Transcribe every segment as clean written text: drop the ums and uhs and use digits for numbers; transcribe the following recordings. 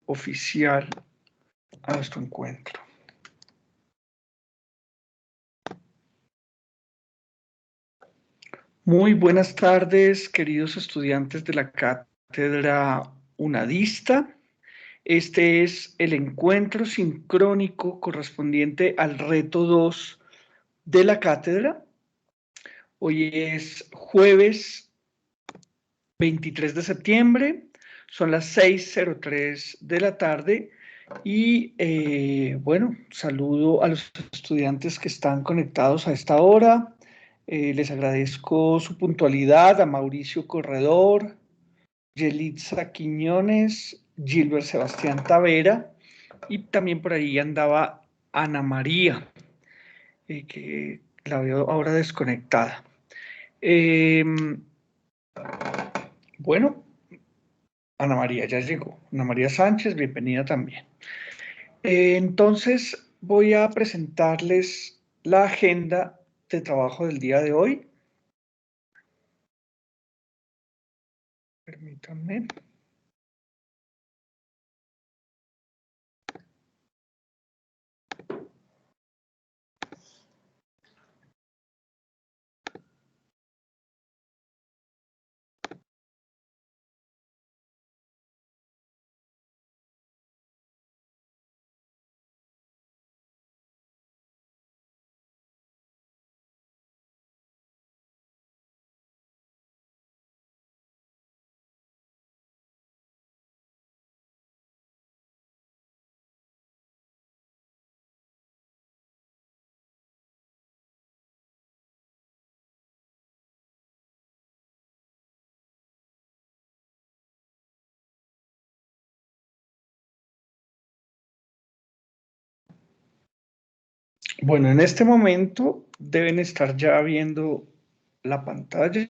oficial a nuestro encuentro. Muy buenas tardes, queridos estudiantes de la cátedra UNADISTA. Este es el encuentro sincrónico correspondiente al reto 2 de la cátedra. Hoy es jueves 23 de septiembre, son las 6:03 de la tarde y bueno, saludo a los estudiantes que están conectados a esta hora. Les agradezco su puntualidad a Mauricio Corredor, Yelitza Quiñones, Gilbert Sebastián Tavera y también por ahí andaba Ana María, que la veo ahora desconectada. Bueno, Ana María ya llegó. Ana María Sánchez, bienvenida también. Entonces voy a presentarles la agenda de trabajo del día de hoy. Permítanme. Bueno, en este momento deben estar ya viendo la pantalla.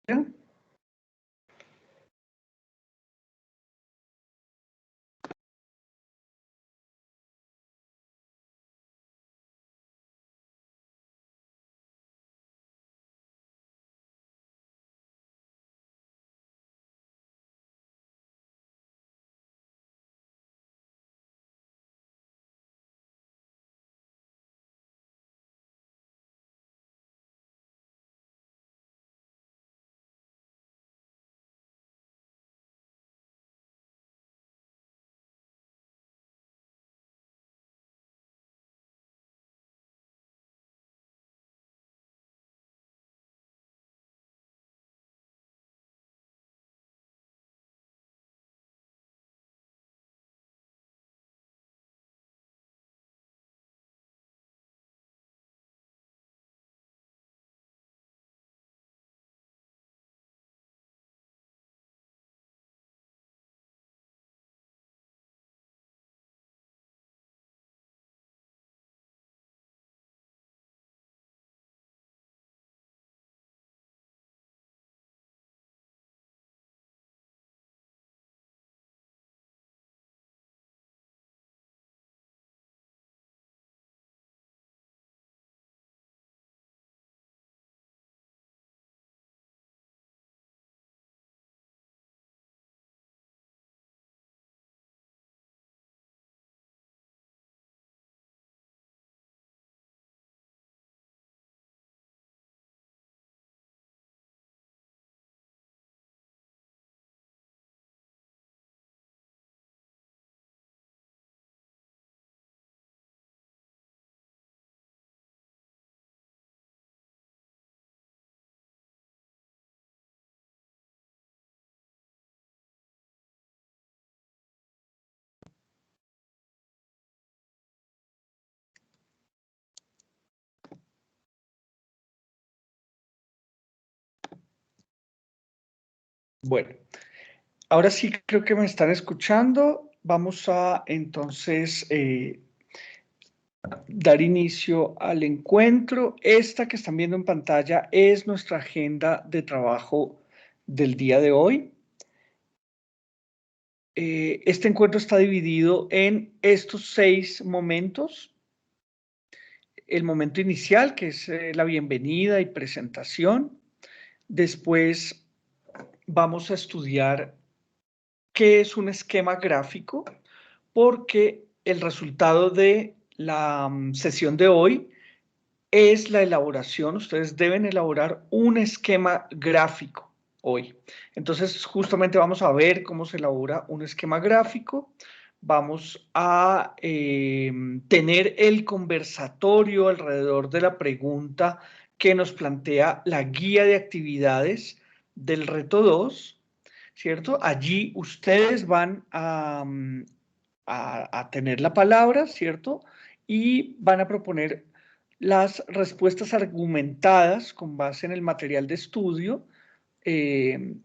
Bueno, ahora sí creo que me están escuchando. Vamos a entonces dar inicio al encuentro. Esta que están viendo en pantalla es nuestra agenda de trabajo del día de hoy. Este encuentro está dividido en estos 6 momentos. El momento inicial, que es la bienvenida y presentación. Después vamos a estudiar qué es un esquema gráfico, porque el resultado de la sesión de hoy es la elaboración. Ustedes deben elaborar un esquema gráfico hoy. Entonces, justamente vamos a ver cómo se elabora un esquema gráfico. Vamos a tener el conversatorio alrededor de la pregunta que nos plantea la guía de actividades del reto 2, ¿cierto? Allí ustedes van a tener la palabra, ¿cierto? Y van a proponer las respuestas argumentadas con base en el material de estudio eh,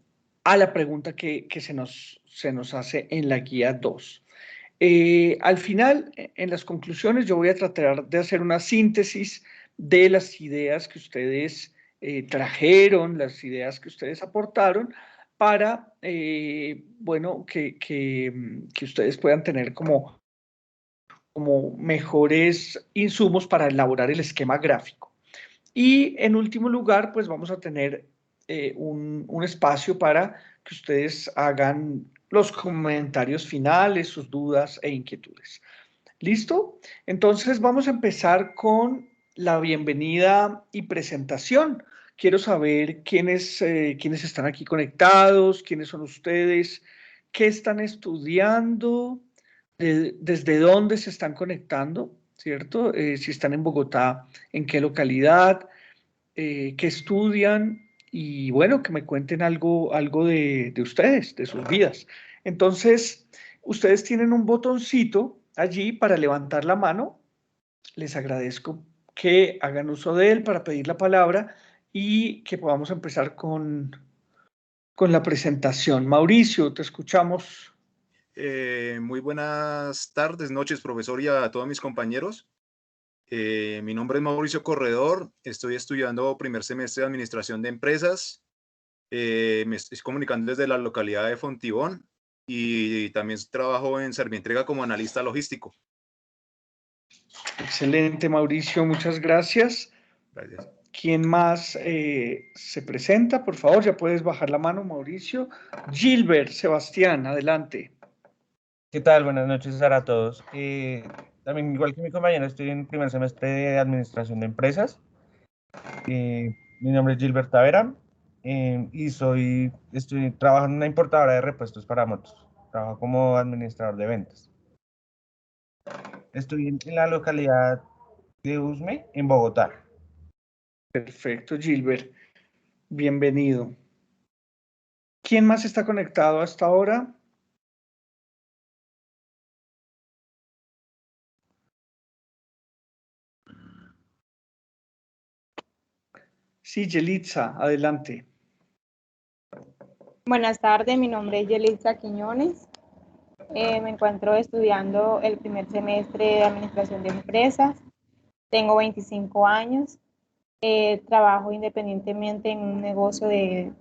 a la pregunta que se nos hace en la guía 2. Al final, en las conclusiones, yo voy a tratar de hacer una síntesis de las ideas que ustedes trajeron, las ideas que ustedes aportaron, para, bueno, que ustedes puedan tener como mejores insumos para elaborar el esquema gráfico. Y en último lugar, pues vamos a tener un espacio para que ustedes hagan los comentarios finales, sus dudas e inquietudes. ¿Listo? Entonces vamos a empezar con la bienvenida y presentación. Quiero saber quiénes están aquí conectados, quiénes son ustedes, qué están estudiando, desde dónde se están conectando, ¿cierto? Si están en Bogotá, en qué localidad, qué estudian y bueno, que me cuenten algo de ustedes, de sus vidas. Entonces, ustedes tienen un botoncito allí para levantar la mano. Les agradezco que hagan uso de él para pedir la palabra y que podamos empezar con la presentación. Mauricio, te escuchamos. Muy buenas tardes, noches, profesor, y a todos mis compañeros. Mi nombre es Mauricio Corredor, estoy estudiando primer semestre de Administración de Empresas. Me estoy comunicando desde la localidad de Fontibón y también trabajo en Servientrega como analista logístico. Excelente, Mauricio, muchas gracias. Gracias. ¿Quién más se presenta? Por favor, ya puedes bajar la mano, Mauricio. Gilbert, Sebastián, adelante. ¿Qué tal? Buenas noches a todos. También, igual que mi compañero, estoy en primer semestre de Administración de Empresas. Mi nombre es Gilbert Tavera y trabajo en una importadora de repuestos para motos. Trabajo como administrador de ventas. Estoy en la localidad de Usme, en Bogotá. Perfecto, Gilbert. Bienvenido. ¿Quién más está conectado hasta ahora? Sí, Yelitza, adelante. Buenas tardes, mi nombre es Yelitza Quiñones. Me encuentro estudiando el primer semestre de Administración de Empresas. Tengo 25 años. Trabajo independientemente en un negocio de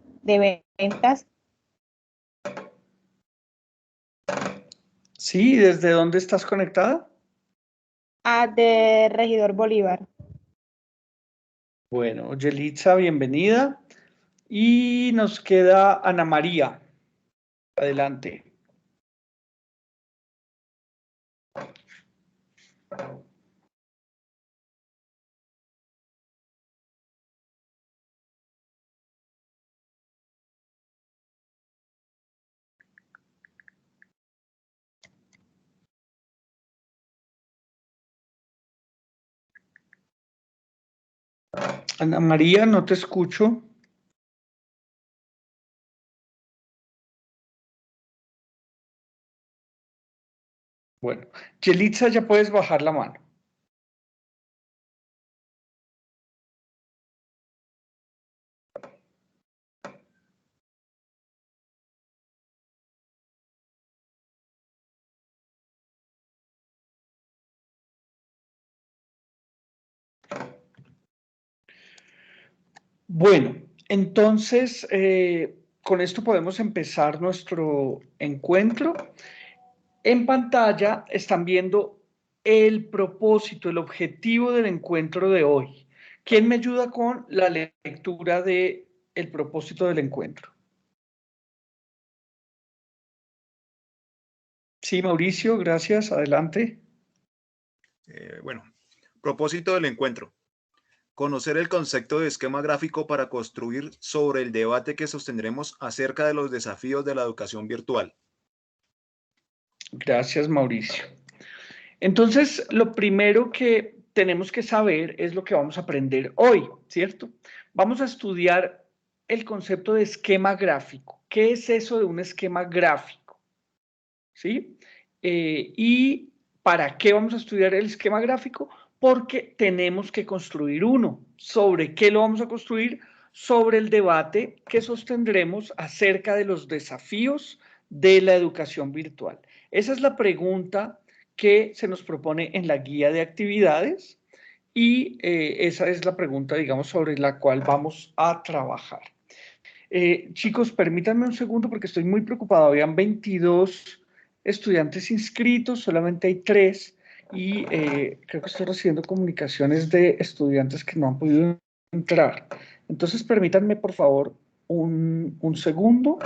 ventas. Sí, ¿desde dónde estás conectada? De Regidor Bolívar. Bueno, Yelitza, bienvenida. Y nos queda Ana María. Adelante. Ana María, no te escucho. Bueno, Yelitza, ya puedes bajar la mano. Bueno, entonces, con esto podemos empezar nuestro encuentro. En pantalla están viendo el propósito, el objetivo del encuentro de hoy. ¿Quién me ayuda con la lectura del propósito del encuentro? Sí, Mauricio, gracias. Adelante. Bueno, propósito del encuentro. Conocer el concepto de esquema gráfico para construir sobre el debate que sostendremos acerca de los desafíos de la educación virtual. Gracias, Mauricio. Entonces, lo primero que tenemos que saber es lo que vamos a aprender hoy, ¿cierto? Vamos a estudiar el concepto de esquema gráfico. ¿Qué es eso de un esquema gráfico? ¿Sí? ¿Y para qué vamos a estudiar el esquema gráfico? Porque tenemos que construir uno. ¿Sobre qué lo vamos a construir? Sobre el debate que sostendremos acerca de los desafíos de la educación virtual. Esa es la pregunta que se nos propone en la guía de actividades y esa es la pregunta, digamos, sobre la cual vamos a trabajar. Chicos, permítanme un segundo porque estoy muy preocupado. Habían 22 estudiantes inscritos, solamente hay 3 y creo que estoy recibiendo comunicaciones de estudiantes que no han podido entrar. Entonces, permítanme, por favor, un segundo.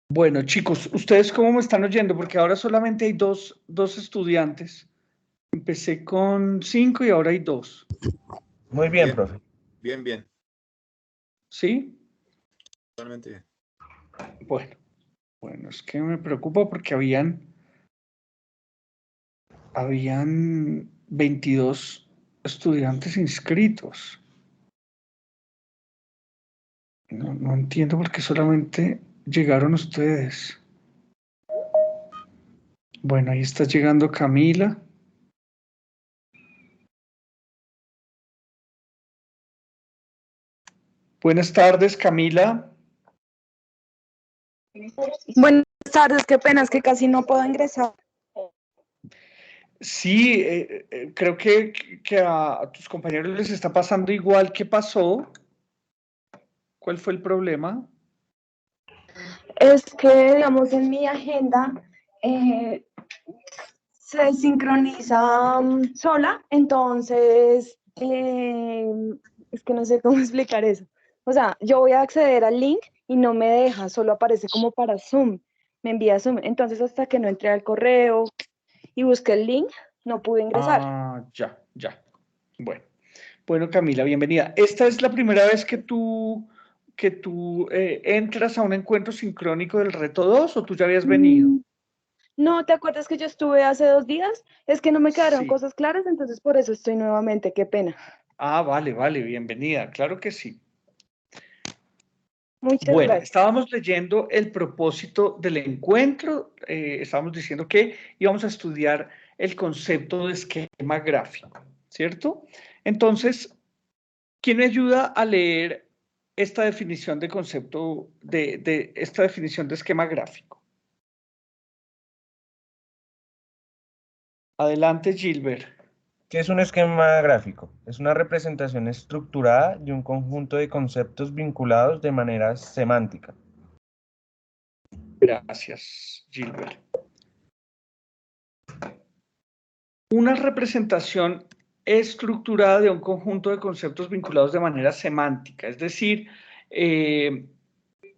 Bueno, chicos, ¿ustedes cómo me están oyendo? Porque ahora solamente hay dos estudiantes. Empecé con 5 y ahora hay 2. Muy bien, profe. Bien, bien. ¿Sí? Totalmente bien. Bueno, es que me preocupa porque habían 22 estudiantes inscritos. No entiendo por qué solamente llegaron ustedes. Bueno, ahí está llegando Camila. Buenas tardes, Camila. Buenas tardes, qué pena, es que casi no puedo ingresar. Sí, creo que a tus compañeros les está pasando igual. ¿Qué pasó? ¿Cuál fue el problema? Es que, digamos, en mi agenda se sincroniza sola, entonces es que no sé cómo explicar eso. O sea, yo voy a acceder al link y no me deja, solo aparece como para Zoom, me envía Zoom. Entonces, hasta que no entré al correo y busqué el link, no pude ingresar. Ya. Bueno, Camila, bienvenida. ¿Esta es la primera vez que tú entras a un encuentro sincrónico del reto 2 o tú ya habías venido? No, ¿te acuerdas que yo estuve hace 2 días? Es que no me quedaron Sí. cosas claras, entonces por eso estoy nuevamente, qué pena. Vale, bienvenida, claro que sí. Muchas Bueno, gracias. estábamos leyendo el propósito del encuentro, estábamos diciendo que íbamos a estudiar el concepto de esquema gráfico, ¿cierto? Entonces, ¿quién me ayuda a leer esta definición de concepto, de esta definición de esquema gráfico? Adelante, Gilbert. ¿Qué es un esquema gráfico? Es una representación estructurada de un conjunto de conceptos vinculados de manera semántica. Gracias, Gilbert. una representación estructurada de un conjunto de conceptos vinculados de manera semántica, es decir,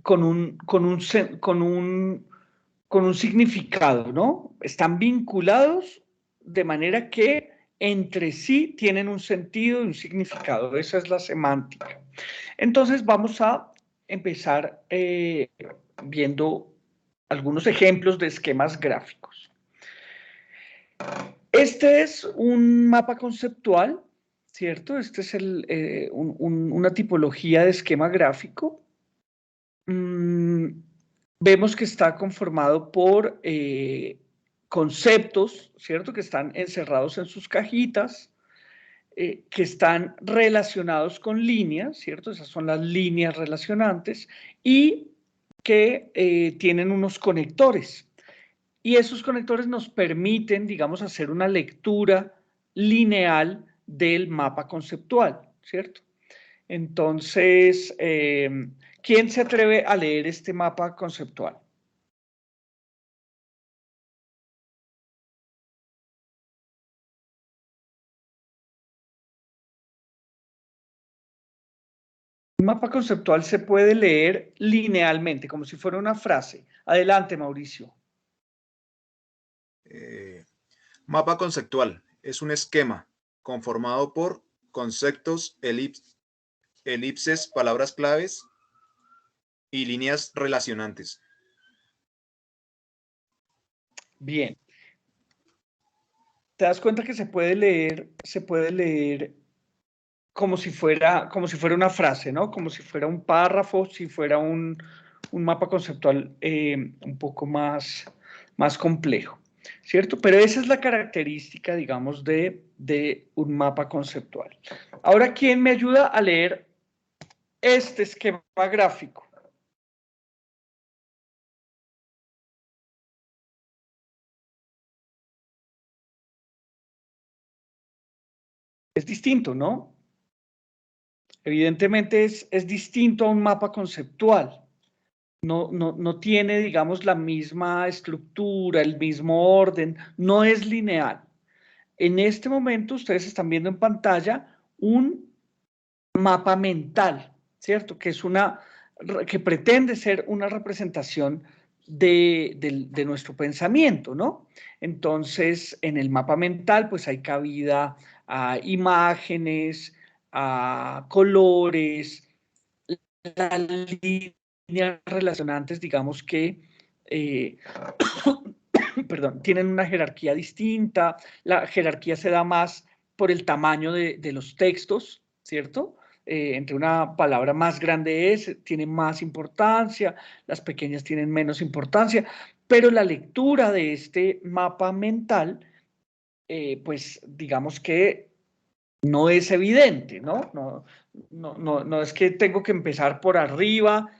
con un significado, ¿no? Están vinculados de manera que entre sí tienen un sentido y un significado. Esa es la semántica. Entonces vamos a empezar viendo algunos ejemplos de esquemas gráficos. Este es un mapa conceptual, ¿cierto? Este es una tipología de esquema gráfico. Vemos que está conformado por conceptos, ¿cierto? Que están encerrados en sus cajitas, que están relacionados con líneas, ¿cierto? Esas son las líneas relacionantes y que tienen unos conectores. Y esos conectores nos permiten, digamos, hacer una lectura lineal del mapa conceptual, ¿cierto? Entonces, ¿quién se atreve a leer este mapa conceptual? Un mapa conceptual se puede leer linealmente, como si fuera una frase. Adelante, Mauricio. Mapa conceptual es un esquema conformado por conceptos, elipses, palabras claves y líneas relacionantes. Bien. ¿Te das cuenta que se puede leer como si fuera una frase, ¿no? Como si fuera un párrafo, si fuera un mapa conceptual un poco más complejo, ¿cierto? Pero esa es la característica, digamos, de un mapa conceptual. Ahora, ¿quién me ayuda a leer este esquema gráfico? Es distinto, ¿no? Evidentemente es distinto a un mapa conceptual. No tiene, digamos, la misma estructura, el mismo orden, no es lineal. En este momento ustedes están viendo en pantalla un mapa mental, ¿cierto? Que pretende ser una representación de nuestro pensamiento, ¿no? Entonces, en el mapa mental, pues hay cabida a imágenes, a colores, las líneas relacionantes, digamos que, perdón, tienen una jerarquía distinta, la jerarquía se da más por el tamaño de los textos, ¿cierto? Entre una palabra más grande tiene más importancia, las pequeñas tienen menos importancia, pero la lectura de este mapa mental, pues digamos que no es evidente, ¿no? No es que tengo que empezar por arriba,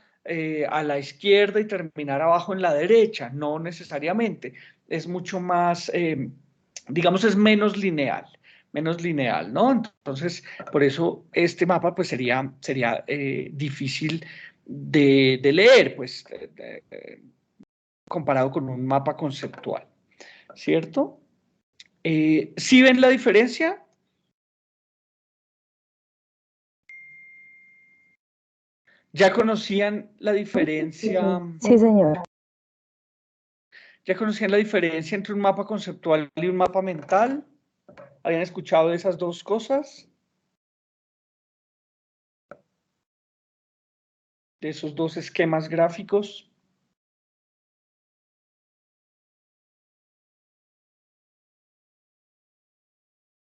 a la izquierda y terminar abajo en la derecha, no necesariamente. Es mucho más, digamos, es menos lineal, ¿no? Entonces, por eso este mapa pues sería difícil de leer, pues, comparado con un mapa conceptual, ¿cierto? ¿Sí ven la diferencia? ¿Ya conocían la diferencia? Sí, señor. ¿Ya conocían la diferencia entre un mapa conceptual y un mapa mental? ¿Habían escuchado de esas dos cosas? ¿De esos dos esquemas gráficos?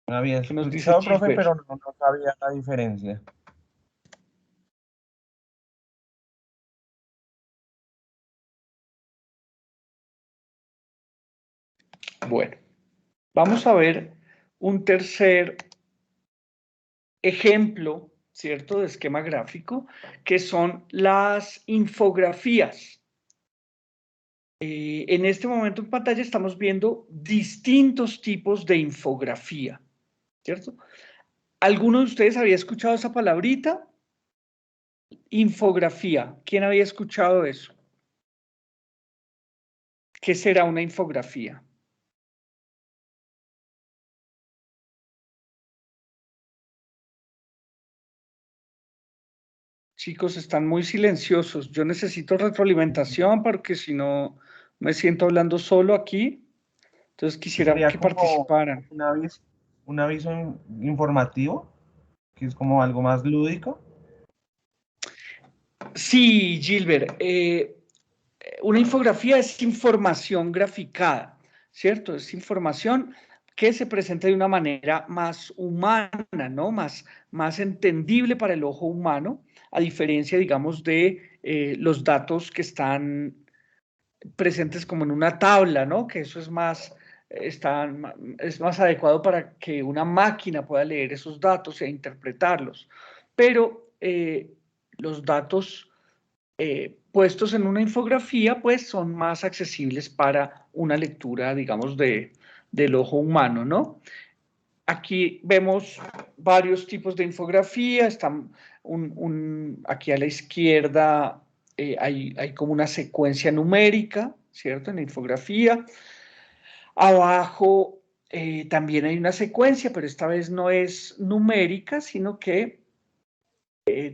Había ¿Qué nos dice escuchado, profe, Gilbert? pero no sabía la diferencia. Bueno, vamos a ver un tercer ejemplo, ¿cierto?, de esquema gráfico, que son las infografías. En este momento en pantalla estamos viendo distintos tipos de infografía, ¿cierto? ¿Alguno de ustedes había escuchado esa palabrita? Infografía. ¿Quién había escuchado eso? ¿Qué será una infografía? Chicos, están muy silenciosos. Yo necesito retroalimentación porque si no me siento hablando solo aquí. Entonces quisiera Sería que como participaran. un aviso informativo, que es como algo más lúdico. Sí, Gilbert. Una infografía es información graficada, ¿cierto? Es información que se presenta de una manera más humana, ¿no? Más entendible para el ojo humano, a diferencia, digamos, de los datos que están presentes como en una tabla, ¿no? Que eso es más adecuado para que una máquina pueda leer esos datos e interpretarlos. Pero los datos puestos en una infografía, pues son más accesibles para una lectura, digamos, del ojo humano, ¿no? Aquí vemos varios tipos de infografía, están aquí a la izquierda hay como una secuencia numérica, ¿cierto? En la infografía. Abajo también hay una secuencia, pero esta vez no es numérica, sino que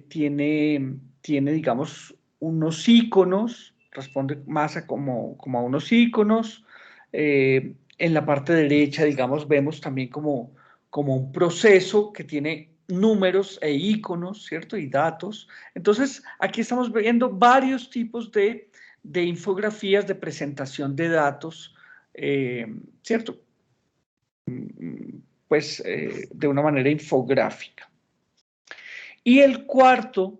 tiene, digamos, unos iconos, responde más como a unos iconos. En la parte derecha, digamos, vemos también como un proceso que tiene números e iconos, ¿cierto? Y datos. Entonces, aquí estamos viendo varios tipos de infografías de presentación de datos, ¿cierto? Pues de una manera infográfica. Y el cuarto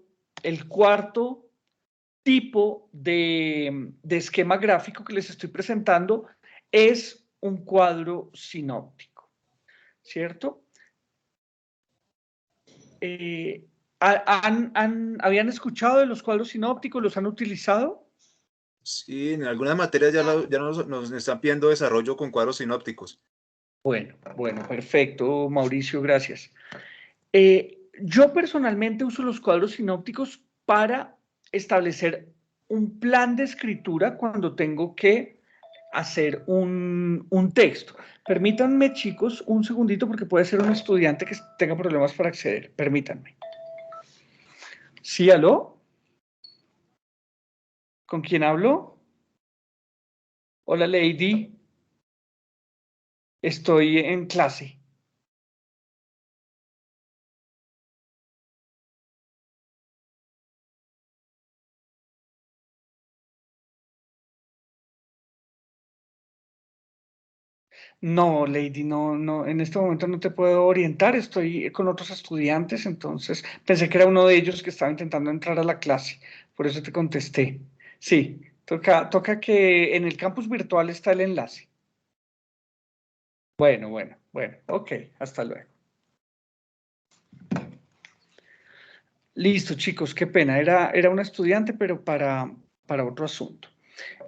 tipo de esquema gráfico que les estoy presentando es un cuadro sinóptico, ¿cierto? ¿Habían escuchado de los cuadros sinópticos? ¿Los han utilizado? Sí, en algunas materias ya nos están pidiendo desarrollo con cuadros sinópticos. Bueno, perfecto, Mauricio, gracias. Yo personalmente uso los cuadros sinópticos para establecer un plan de escritura cuando tengo que hacer un texto. Permítanme, chicos, un segundito porque puede ser un estudiante que tenga problemas para acceder. Permítanme. ¿Sí, aló? ¿Con quién hablo? Hola, Lady. Estoy en clase. No, Lady, no, en este momento no te puedo orientar, estoy con otros estudiantes, entonces pensé que era uno de ellos que estaba intentando entrar a la clase, por eso te contesté. Sí, toca que en el campus virtual está el enlace. Bueno, ok, hasta luego. Listo, chicos, qué pena, era un estudiante, pero para otro asunto.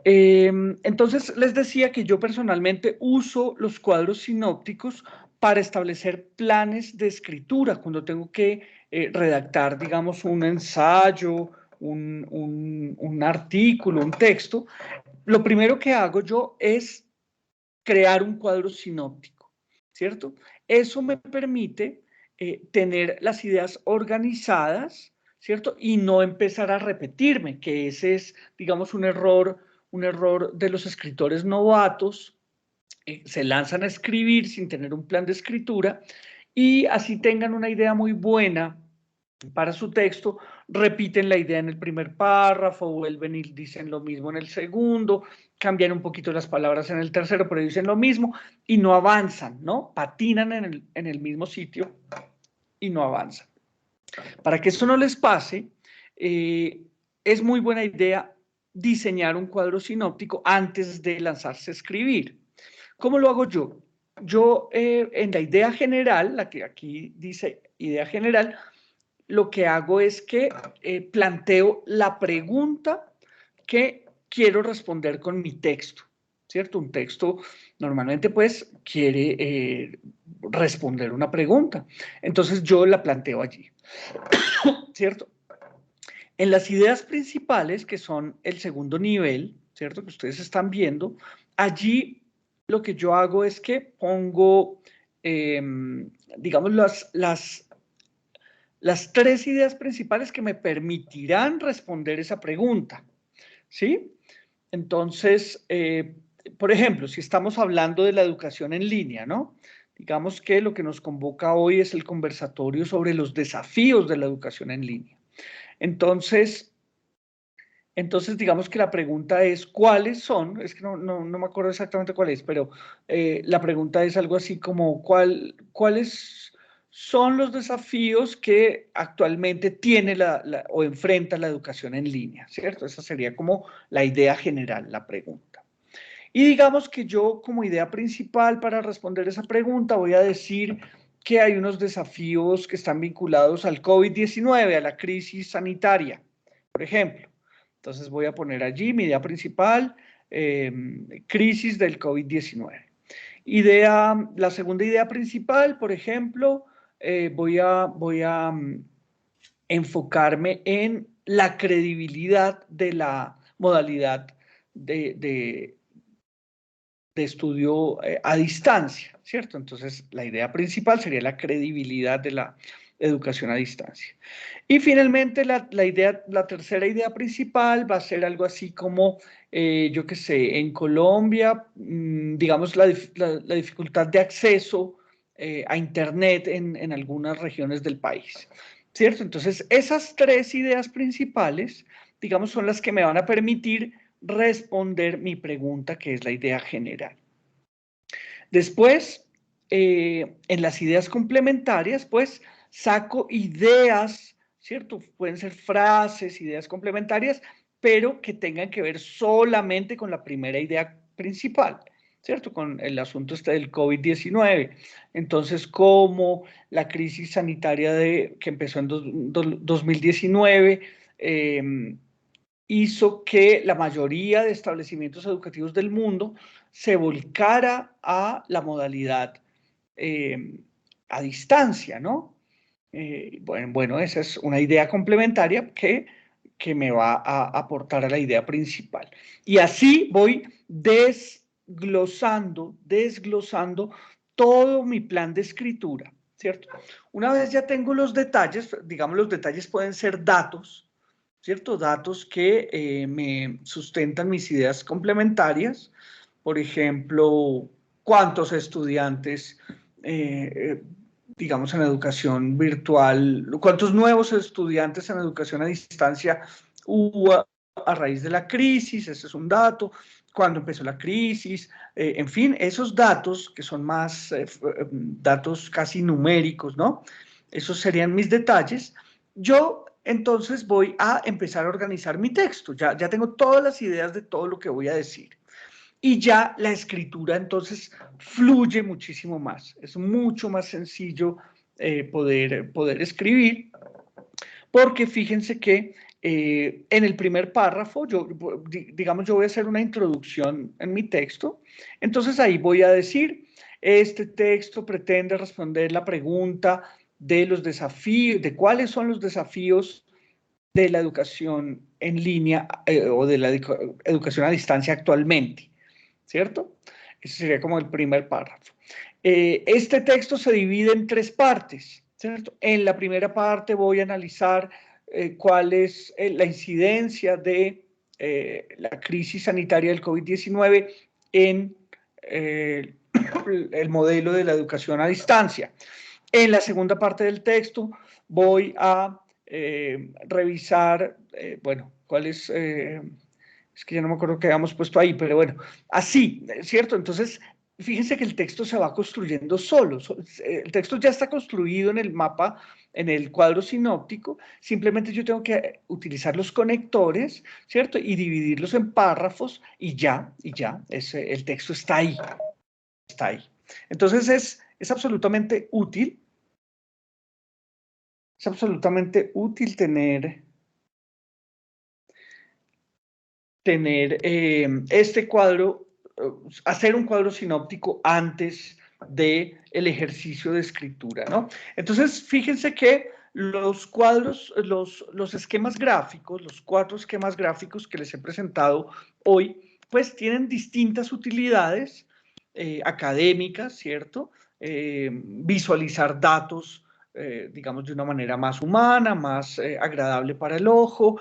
Entonces, les decía que yo personalmente uso los cuadros sinópticos para establecer planes de escritura, cuando tengo que redactar, digamos, un ensayo, un artículo, un texto. Lo primero que hago yo es crear un cuadro sinóptico, ¿cierto? Eso me permite tener las ideas organizadas, ¿cierto? Y no empezar a repetirme, que ese es, digamos, un error de los escritores novatos. Se lanzan a escribir sin tener un plan de escritura y así tengan una idea muy buena para su texto, repiten la idea en el primer párrafo, vuelven y dicen lo mismo en el segundo, cambian un poquito las palabras en el tercero, pero dicen lo mismo y no avanzan, ¿no? Patinan en el mismo sitio y no avanzan. Para que esto no les pase, es muy buena idea diseñar un cuadro sinóptico antes de lanzarse a escribir. ¿Cómo lo hago yo? Yo en la idea general, la que aquí dice idea general, lo que hago es que planteo la pregunta que quiero responder con mi texto, ¿cierto? Un texto normalmente pues quiere responder una pregunta. Entonces yo la planteo allí, ¿cierto? En las ideas principales, que son el segundo nivel, ¿cierto? Que ustedes están viendo, allí lo que yo hago es que pongo, digamos, las 3 ideas principales que me permitirán responder esa pregunta, ¿sí? Entonces, por ejemplo, si estamos hablando de la educación en línea, ¿no? Digamos que lo que nos convoca hoy es el conversatorio sobre los desafíos de la educación en línea. Entonces digamos que la pregunta es, ¿cuáles son? Es que no me acuerdo exactamente cuál es, pero la pregunta es algo así como, ¿cuáles son los desafíos que actualmente tiene o enfrenta la educación en línea? ¿Cierto? Esa sería como la idea general, la pregunta. Y digamos que yo como idea principal para responder esa pregunta voy a decir que hay unos desafíos que están vinculados al COVID-19, a la crisis sanitaria, por ejemplo. Entonces voy a poner allí mi idea principal, crisis del COVID-19. La segunda idea principal, por ejemplo, voy a enfocarme en la credibilidad de la modalidad de estudio a distancia, ¿cierto? Entonces, la idea principal sería la credibilidad de la educación a distancia. Y finalmente, la tercera idea principal va a ser algo así como, yo qué sé, en Colombia, digamos, la dificultad de acceso a Internet en algunas regiones del país, ¿cierto? Entonces, esas 3 ideas principales, digamos, son las que me van a permitir responder mi pregunta, que es la idea general. Después, en las ideas complementarias, pues, saco ideas, ¿cierto? Pueden ser frases, ideas complementarias, pero que tengan que ver solamente con la primera idea principal, ¿cierto? Con el asunto del COVID-19. Entonces, como la crisis sanitaria que empezó en 2019, hizo que la mayoría de establecimientos educativos del mundo se volcara a la modalidad a distancia, ¿no? Bueno, esa es una idea complementaria que me va a aportar a la idea principal. Y así voy desglosando todo mi plan de escritura, ¿cierto? Una vez ya tengo los detalles, digamos, los detalles pueden ser datos, ¿cierto? Datos que me sustentan mis ideas complementarias. Por ejemplo, cuántos estudiantes, digamos, en educación virtual, cuántos nuevos estudiantes en educación a distancia hubo a raíz de la crisis, ese es un dato, cuándo empezó la crisis, en fin, esos datos que son más datos casi numéricos, ¿no? Esos serían mis detalles. Yo entonces voy a empezar a organizar mi texto. Ya tengo todas las ideas de todo lo que voy a decir. Y ya la escritura entonces fluye muchísimo más. Es mucho más sencillo poder escribir, porque fíjense que en el primer párrafo, digamos, yo voy a hacer una introducción en mi texto. Entonces ahí voy a decir, este texto pretende responder la pregunta de los desafíos, de cuáles son los desafíos de la educación en línea o de la educación a distancia actualmente, ¿cierto? Ese sería como el primer párrafo. Este texto se divide en 3 partes, ¿cierto? En la primera parte voy a analizar cuál es la incidencia de la crisis sanitaria del COVID-19 en el modelo de la educación a distancia. En la segunda parte del texto voy a revisar, bueno, cuál es que ya no me acuerdo qué habíamos puesto ahí, pero bueno, así, ¿cierto? Entonces, fíjense que el texto se va construyendo solo. El texto ya está construido en el mapa, en el cuadro sinóptico, simplemente yo tengo que utilizar los conectores, ¿cierto? Y dividirlos en párrafos y ya, el texto está ahí, Entonces es absolutamente útil. Es absolutamente útil tener este cuadro, hacer un cuadro sinóptico antes del ejercicio de escritura, ¿no? Entonces, fíjense que los cuadros, los esquemas gráficos, los 4 esquemas gráficos que les he presentado hoy, pues tienen distintas utilidades académicas, ¿cierto? Visualizar datos digamos, de una manera más humana, más agradable para el ojo,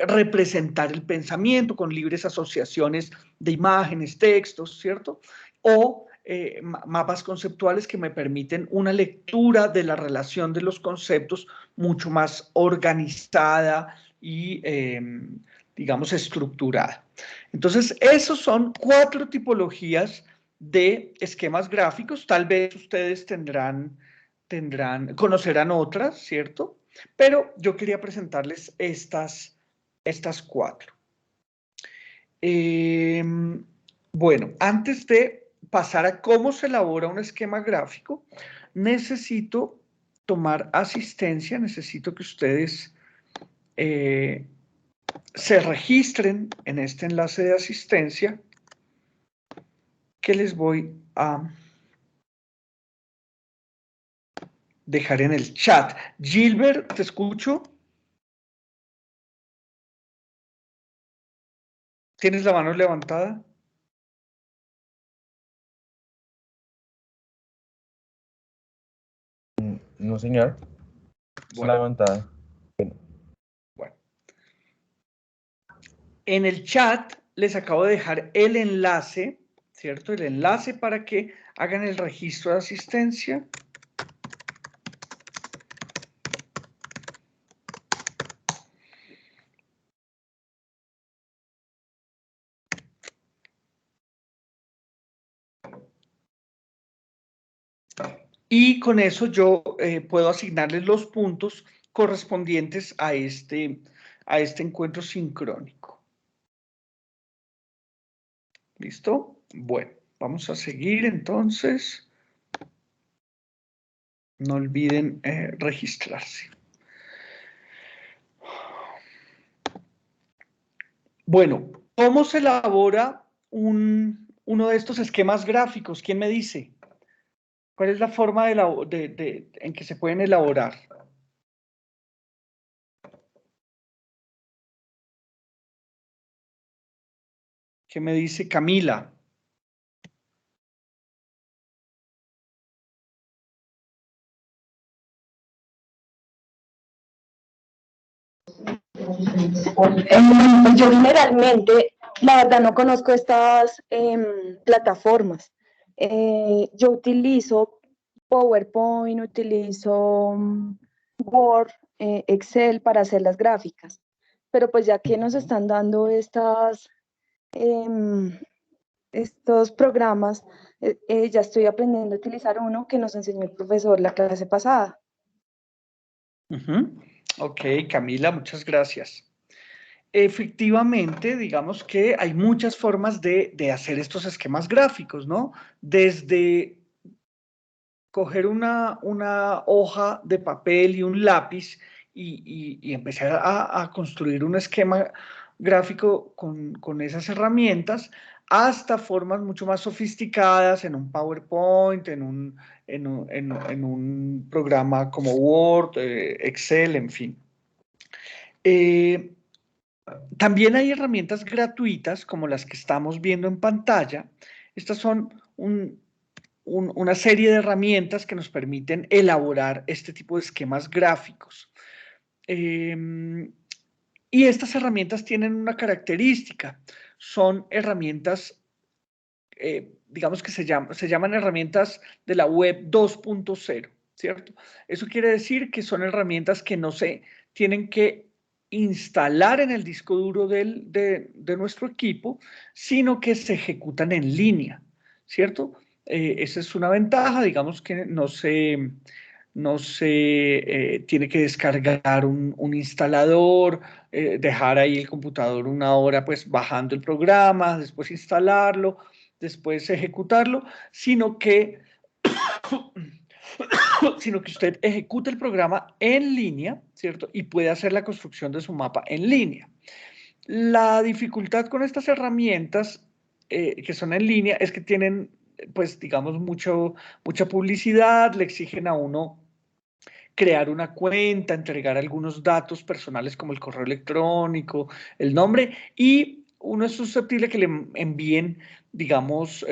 representar el pensamiento con libres asociaciones de imágenes, textos, ¿cierto? O mapas conceptuales que me permiten una lectura de la relación de los conceptos mucho más organizada y, digamos, estructurada. Entonces, esos son 4 tipologías de esquemas gráficos. Tal vez ustedes conocerán otras, ¿cierto? Pero yo quería presentarles estas 4. Bueno, antes de pasar a cómo se elabora un esquema gráfico, necesito tomar asistencia, necesito que ustedes se registren en este enlace de asistencia que les voy a dejar en el chat. Gilbert, ¿te escucho? ¿Tienes la mano levantada? No, señor. Bueno. Levantada. Bueno. En el chat les acabo de dejar el enlace, ¿cierto? El enlace para que hagan el registro de asistencia. Y con eso yo puedo asignarles los puntos correspondientes a este encuentro sincrónico. ¿Listo? Bueno, vamos a seguir entonces. No olviden registrarse. Bueno, ¿cómo se elabora uno de estos esquemas gráficos? ¿Quién me dice? ¿Cuál es la forma en que se pueden elaborar? ¿Qué me dice Camila? Yo generalmente, la verdad, no conozco estas plataformas. Yo utilizo PowerPoint, utilizo Word, Excel para hacer las gráficas. Pero pues ya que nos están dando estos programas, ya estoy aprendiendo a utilizar uno que nos enseñó el profesor la clase pasada. Ok, Camila, muchas gracias. Efectivamente, digamos que hay muchas formas de hacer estos esquemas gráficos, ¿no? Desde coger una hoja de papel y un lápiz y empezar a construir un esquema gráfico con esas herramientas, hasta formas mucho más sofisticadas en un PowerPoint, en un programa como Word, Excel, en fin. También hay herramientas gratuitas como las que estamos viendo en pantalla. Estas son una serie de herramientas que nos permiten elaborar este tipo de esquemas gráficos. Y estas herramientas tienen una característica. Son herramientas, digamos que se llaman herramientas de la web 2.0, ¿cierto? Eso quiere decir que son herramientas que no se tienen que instalar en el disco duro de nuestro equipo, sino que se ejecutan en línea, ¿cierto? Esa es una ventaja, digamos que no se tiene que descargar un instalador, dejar ahí el computador una hora pues bajando el programa, después instalarlo, después ejecutarlo, sino que usted ejecute el programa en línea, ¿cierto? Y puede hacer la construcción de su mapa en línea. La dificultad con estas herramientas que son en línea es que tienen, pues, digamos, mucha publicidad, le exigen a uno crear una cuenta, entregar algunos datos personales como el correo electrónico, el nombre, y uno es susceptible que le envíen, digamos,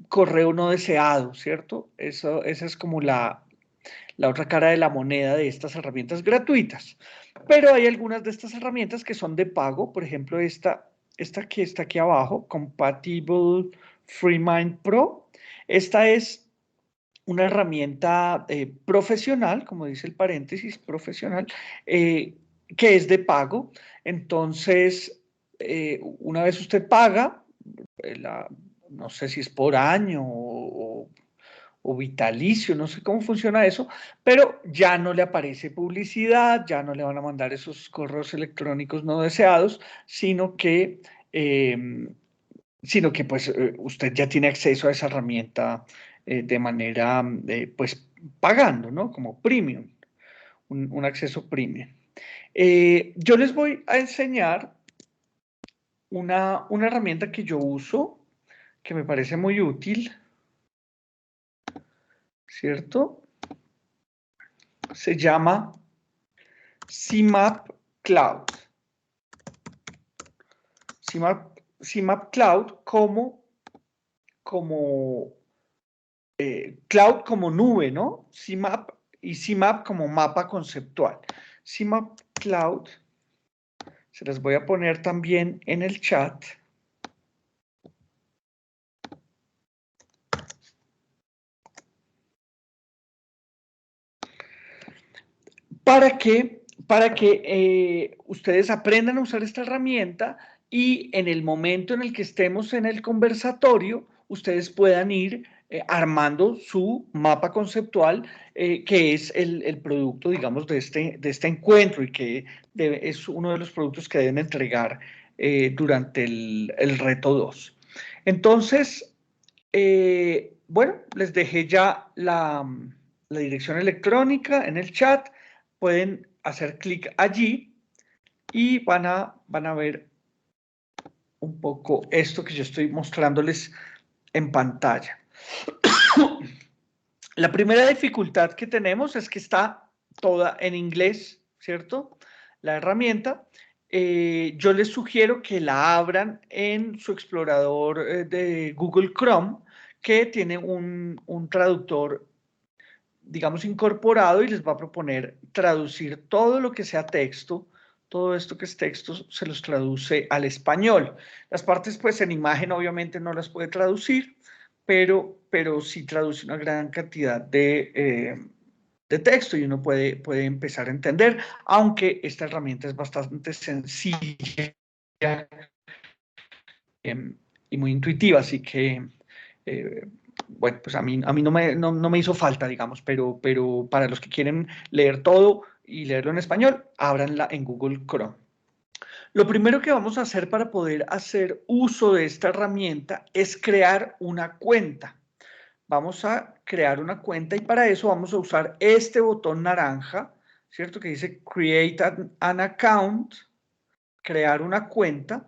correo no deseado, ¿cierto? Esa es como la la otra cara de la moneda de estas herramientas gratuitas. Pero hay algunas de estas herramientas que son de pago, por ejemplo, esta que está aquí abajo, Compatible FreeMind Pro. Esta es una herramienta profesional, como dice el paréntesis, profesional, que es de pago. Entonces, una vez usted paga, no sé si es por año o vitalicio, no sé cómo funciona eso, pero ya no le aparece publicidad, ya no le van a mandar esos correos electrónicos no deseados, sino que pues usted ya tiene acceso a esa herramienta de manera, pues pagando, ¿no? Como premium, un acceso premium. Yo les voy a enseñar una herramienta que yo uso, que me parece muy útil, ¿cierto? Se llama CMAP Cloud. CMAP Cloud como cloud como nube, ¿no? CMAP y CMAP como mapa conceptual. CMAP Cloud, se las voy a poner también en el chat. Para que ustedes aprendan a usar esta herramienta y en el momento en el que estemos en el conversatorio, ustedes puedan ir armando su mapa conceptual, que es el producto, digamos, de este encuentro y que es uno de los productos que deben entregar durante el reto 2. Entonces, bueno, les dejé ya la dirección electrónica en el chat. Pueden hacer clic allí y van a ver un poco esto que yo estoy mostrándoles en pantalla. La primera dificultad que tenemos es que está toda en inglés, ¿cierto? La herramienta. Yo les sugiero que la abran en su explorador de Google Chrome, que tiene un traductor, digamos, incorporado y les va a proponer traducir todo lo que sea texto, todo esto que es texto se los traduce al español. Las partes pues en imagen obviamente no las puede traducir, pero sí traduce una gran cantidad de texto y uno puede empezar a entender, aunque esta herramienta es bastante sencilla y muy intuitiva, así que bueno, pues a mí no me hizo falta, digamos, pero para los que quieren leer todo y leerlo en español, ábranla en Google Chrome. Lo primero que vamos a hacer para poder hacer uso de esta herramienta es crear una cuenta. Vamos a crear una cuenta y para eso vamos a usar este botón naranja, ¿cierto? Que dice Create an Account, crear una cuenta.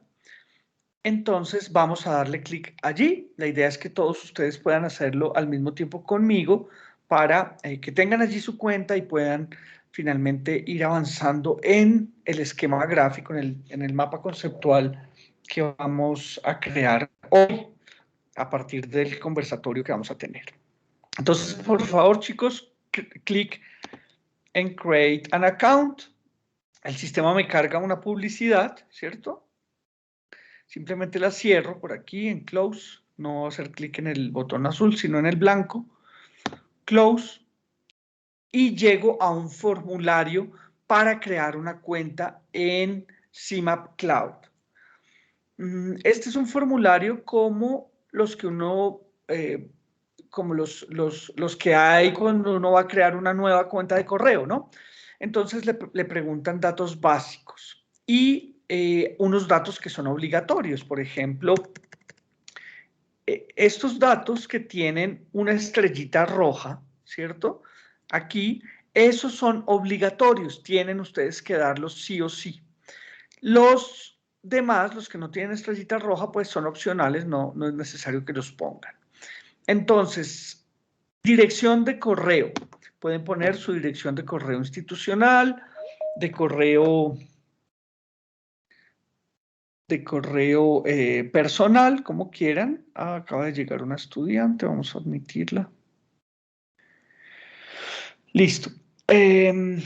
Entonces vamos a darle clic allí. La idea es que todos ustedes puedan hacerlo al mismo tiempo conmigo para que tengan allí su cuenta y puedan finalmente ir avanzando en el esquema gráfico, en el mapa conceptual que vamos a crear hoy a partir del conversatorio que vamos a tener. Entonces, por favor, chicos, clic en Create an Account. El sistema me carga una publicidad, ¿cierto? Simplemente la cierro por aquí en Close. No voy a hacer clic en el botón azul, sino en el blanco. Close. Y llego a un formulario para crear una cuenta en CMAP Cloud. Este es un formulario como los que uno, como los que hay cuando uno va a crear una nueva cuenta de correo, ¿no? Entonces le preguntan datos básicos y unos datos que son obligatorios. Por ejemplo, estos datos que tienen una estrellita roja, ¿cierto? Aquí, esos son obligatorios, tienen ustedes que darlos sí o sí. Los demás, los que no tienen estrellita roja, pues son opcionales, no es necesario que los pongan. Entonces, dirección de correo. Pueden poner su dirección de correo institucional, de correo personal, como quieran. Acaba de llegar una estudiante, vamos a admitirla. Listo. Ponen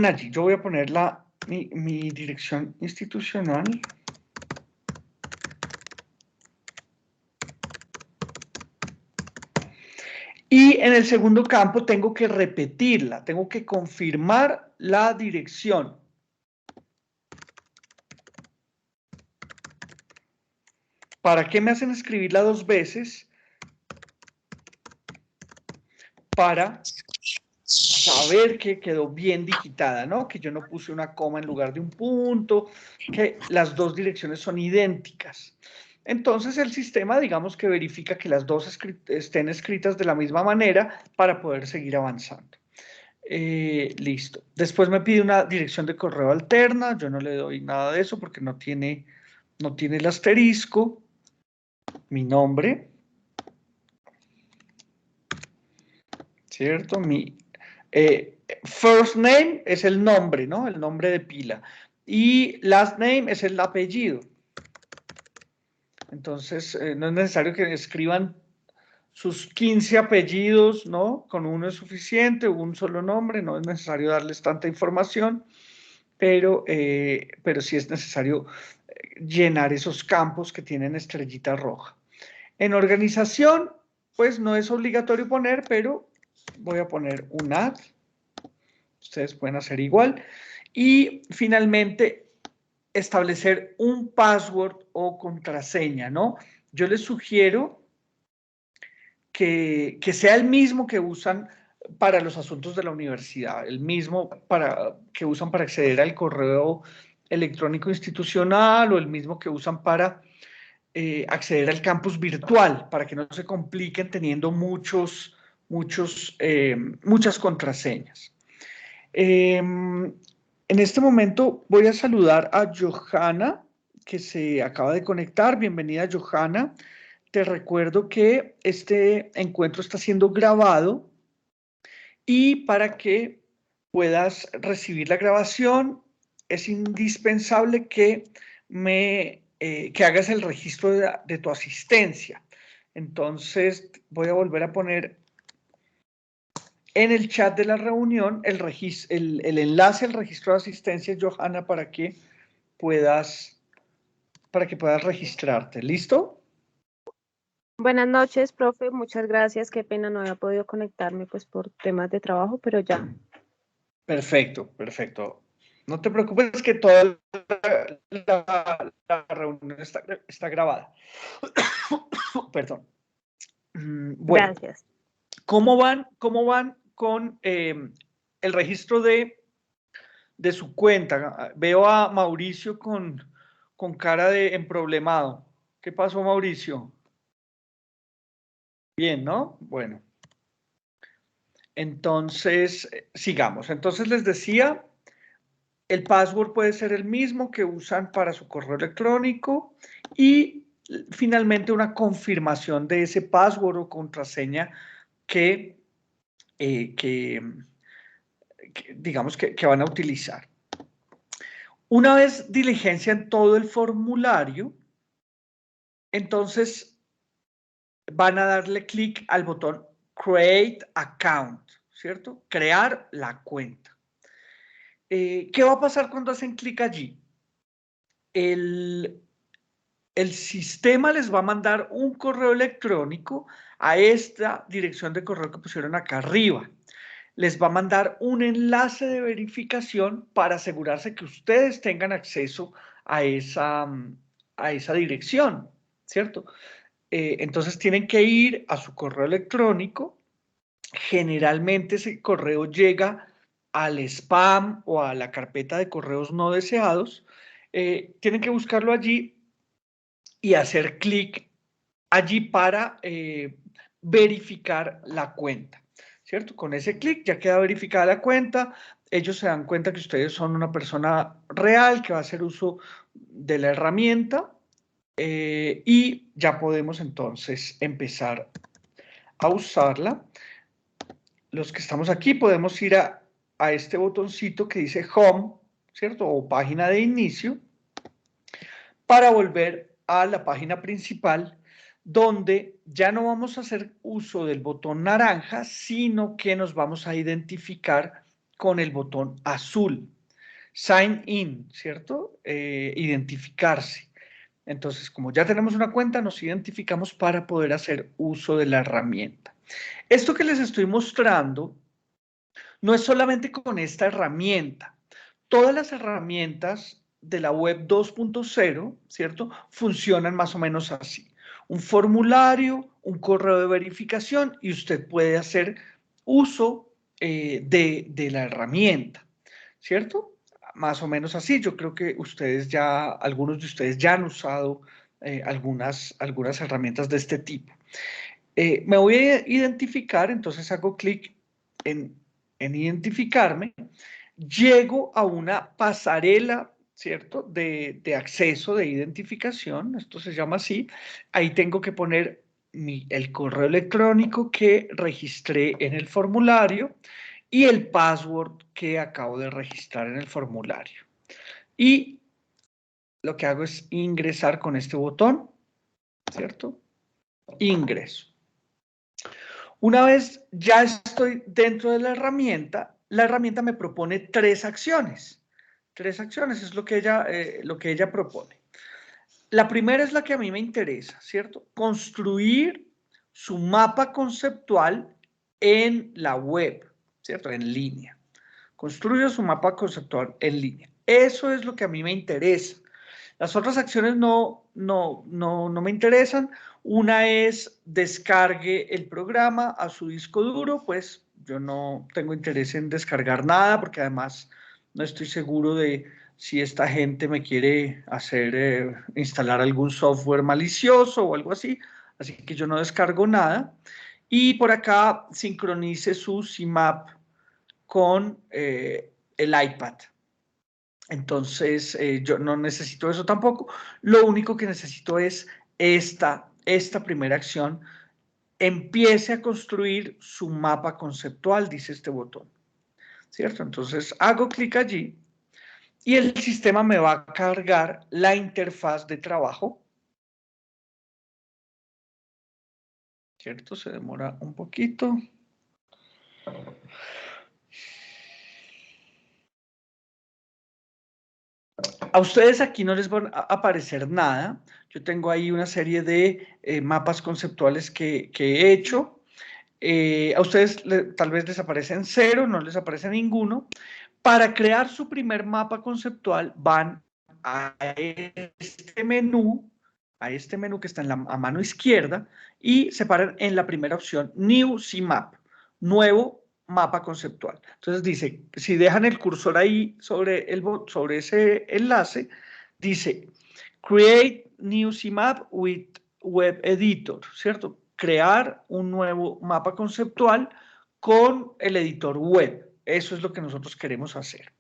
allí, yo voy a poner mi dirección institucional. Y en el segundo campo tengo que repetirla, tengo que confirmar la dirección. ¿Para qué me hacen escribirla 2 veces? Para saber que quedó bien digitada, ¿no? Que yo no puse una coma en lugar de un punto, que las 2 direcciones son idénticas. Entonces el sistema, digamos que verifica que las 2 estén escritas de la misma manera para poder seguir avanzando. Listo. Después me pide una dirección de correo alterna. Yo no le doy nada de eso porque no tiene el asterisco. Mi nombre. ¿Cierto? Mi first name es el nombre, ¿no? El nombre de pila. Y last name es el apellido. Entonces, no es necesario que escriban sus 15 apellidos, ¿no? Con uno es suficiente, un solo nombre, no es necesario darles tanta información, pero sí es necesario llenar esos campos que tienen estrellita roja. En organización, pues no es obligatorio poner, pero voy a poner un add. Ustedes pueden hacer igual. Y finalmente, establecer un password o contraseña, ¿no? Yo les sugiero que sea el mismo que usan para los asuntos de la universidad, el mismo que usan para acceder al correo electrónico institucional o el mismo que usan para acceder al campus virtual, para que no se compliquen teniendo muchas contraseñas. En este momento voy a saludar a Johanna, que se acaba de conectar. Bienvenida, Johanna. Te recuerdo que este encuentro está siendo grabado y para que puedas recibir la grabación es indispensable que que hagas el registro de tu asistencia. Entonces voy a volver a poner en el chat de la reunión el enlace al registro de asistencia, Johanna, para que puedas registrarte. ¿Listo? Buenas noches, profe. Muchas gracias. Qué pena no había podido conectarme pues por temas de trabajo, pero ya. Perfecto, perfecto. No te preocupes que toda la reunión está grabada. Perdón. Bueno, Gracias. ¿cómo van con el registro de su cuenta? Veo a Mauricio con cara de emproblemado. ¿Qué pasó, Mauricio? Bien, ¿no? Bueno. Entonces, sigamos. Entonces les decía, el password puede ser el mismo que usan para su correo electrónico y finalmente una confirmación de ese password o contraseña que digamos que van a utilizar. Una vez diligencian todo el formulario, entonces van a darle clic al botón Create Account, ¿cierto? Crear la cuenta. ¿Qué va a pasar cuando hacen clic allí? El sistema les va a mandar un correo electrónico a esta dirección de correo que pusieron acá arriba. Les va a mandar un enlace de verificación para asegurarse que ustedes tengan acceso a esa dirección, ¿cierto? Entonces tienen que ir a su correo electrónico. Generalmente ese correo llega al spam o a la carpeta de correos no deseados. Tienen que buscarlo allí y hacer clic allí para verificar la cuenta, ¿cierto? Con ese clic ya queda verificada la cuenta, ellos se dan cuenta que ustedes son una persona real que va a hacer uso de la herramienta y ya podemos entonces empezar a usarla. Los que estamos aquí podemos ir a este botoncito que dice Home, ¿cierto? O página de inicio, para volver a la página principal donde ya no vamos a hacer uso del botón naranja, sino que nos vamos a identificar con el botón azul. Sign in, ¿cierto? Identificarse. Entonces, como ya tenemos una cuenta, nos identificamos para poder hacer uso de la herramienta. Esto que les estoy mostrando no es solamente con esta herramienta. Todas las herramientas de la web 2.0, ¿cierto? Funcionan más o menos así. Un formulario, un correo de verificación y usted puede hacer uso de la herramienta, ¿cierto? Más o menos así. Yo creo que algunos de ustedes ya han usado algunas herramientas de este tipo. Me voy a identificar, entonces hago clic en identificarme, llego a una pasarela, ¿cierto? De acceso, de identificación, esto se llama así. Ahí tengo que poner el correo electrónico que registré en el formulario y el password que acabo de registrar en el formulario. Y lo que hago es ingresar con este botón, ¿cierto? Ingreso. Una vez ya estoy dentro de la herramienta me propone 3 acciones. 3 acciones es lo que ella propone. La primera es la que a mí me interesa, ¿cierto? Construir su mapa conceptual en la web, ¿cierto? En línea. Construya su mapa conceptual en línea. Eso es lo que a mí me interesa. Las otras acciones no me interesan. Una es descargue el programa a su disco duro, pues yo no tengo interés en descargar nada porque además no estoy seguro de si esta gente me quiere hacer instalar algún software malicioso o algo así, así que yo no descargo nada. Y por acá sincronice su CMAP con el iPad. Entonces, yo no necesito eso tampoco. Lo único que necesito es esta primera acción. Empiece a construir su mapa conceptual, dice este botón. ¿Cierto? Entonces, hago clic allí y el sistema me va a cargar la interfaz de trabajo. ¿Cierto? Se demora un poquito. A ustedes aquí no les va a aparecer nada. Yo tengo ahí una serie de mapas conceptuales que he hecho. A ustedes tal vez les aparecen 0, no les aparece ninguno. Para crear su primer mapa conceptual van a este menú que está a mano izquierda y se paran en la primera opción, New CMap, nuevo mapa conceptual. Entonces dice, si dejan el cursor ahí sobre ese enlace, dice, Create New CMap with Web Editor, ¿cierto? Crear un nuevo mapa conceptual con el editor web. Eso es lo que nosotros queremos hacer.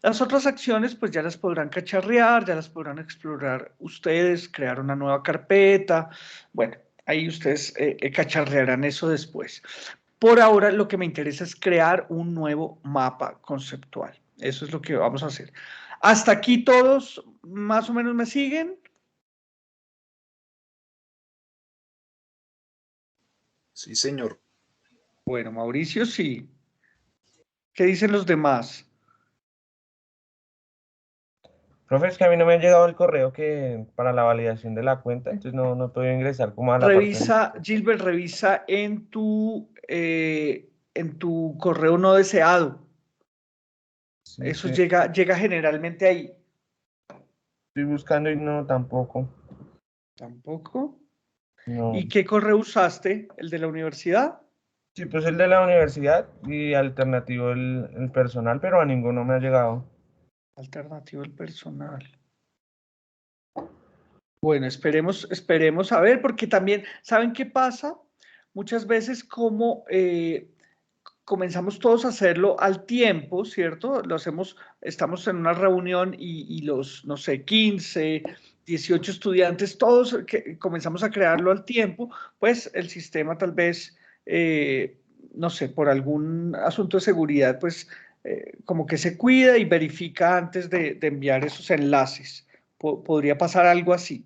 Las otras acciones, pues ya las podrán cacharrear, ya las podrán explorar ustedes, crear una nueva carpeta. Bueno, ahí ustedes cacharrearán eso después. Por ahora, lo que me interesa es crear un nuevo mapa conceptual. Eso es lo que vamos a hacer. ¿Hasta aquí todos más o menos me siguen? Sí, señor. Bueno, Mauricio, sí. ¿Qué dicen los demás? Profe, es que a mí no me ha llegado el correo para la validación de la cuenta, entonces no puedo ingresar como a la Revisa, Gilbert, revisa en tu correo no deseado. Sí, Eso sí, llega generalmente ahí. estoy buscando y no, tampoco. ¿Tampoco? No. ¿Y qué correo usaste? ¿El de la universidad? Sí, pues el de la universidad y alternativo el personal, pero a ninguno me ha llegado. Alternativo el personal. Bueno, esperemos a ver, porque también, ¿saben qué pasa? Muchas veces como comenzamos todos a hacerlo al tiempo, ¿cierto? Estamos en una reunión y los, no sé, 15, 18 estudiantes, todos comenzamos a crearlo al tiempo, pues el sistema tal vez, no sé, por algún asunto de seguridad, pues como que se cuida y verifica antes de enviar esos enlaces. Podría pasar algo así.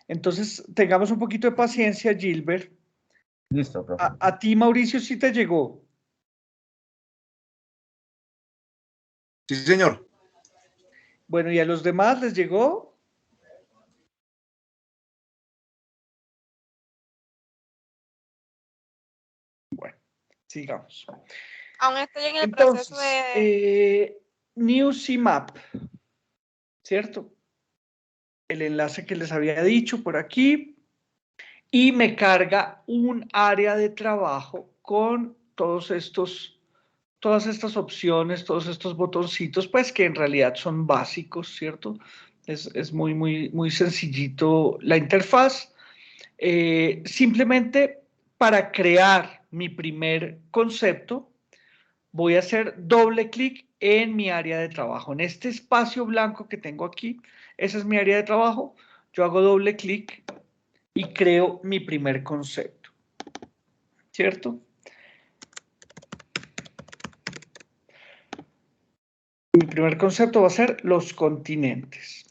Entonces, tengamos un poquito de paciencia, Gilbert. Listo, profe. A ti, Mauricio, sí te llegó. Sí, señor. Bueno, ¿y a los demás les llegó? Bueno, sigamos. Aún estoy en el Entonces, proceso de... Newsymap, ¿cierto? El enlace que les había dicho por aquí. Y me carga un área de trabajo con todas estas opciones, todos estos botoncitos, pues que en realidad son básicos, ¿cierto? Es muy, muy, muy sencillito la interfaz. Simplemente para crear mi primer concepto, voy a hacer doble clic en mi área de trabajo. En este espacio blanco que tengo aquí, esa es mi área de trabajo. Yo hago doble clic y creo mi primer concepto, ¿cierto? Mi primer concepto va a ser los continentes.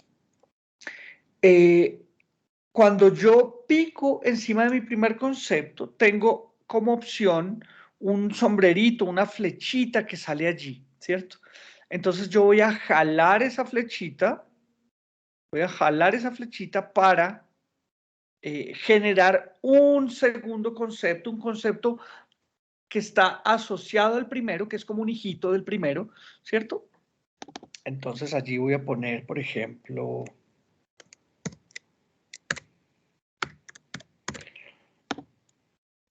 Cuando yo pico encima de mi primer concepto, tengo como opción un sombrerito, una flechita que sale allí, ¿cierto? Entonces yo voy a jalar esa flechita, para generar un segundo concepto, un concepto que está asociado al primero, que es como un hijito del primero, ¿cierto? Entonces allí voy a poner, por ejemplo,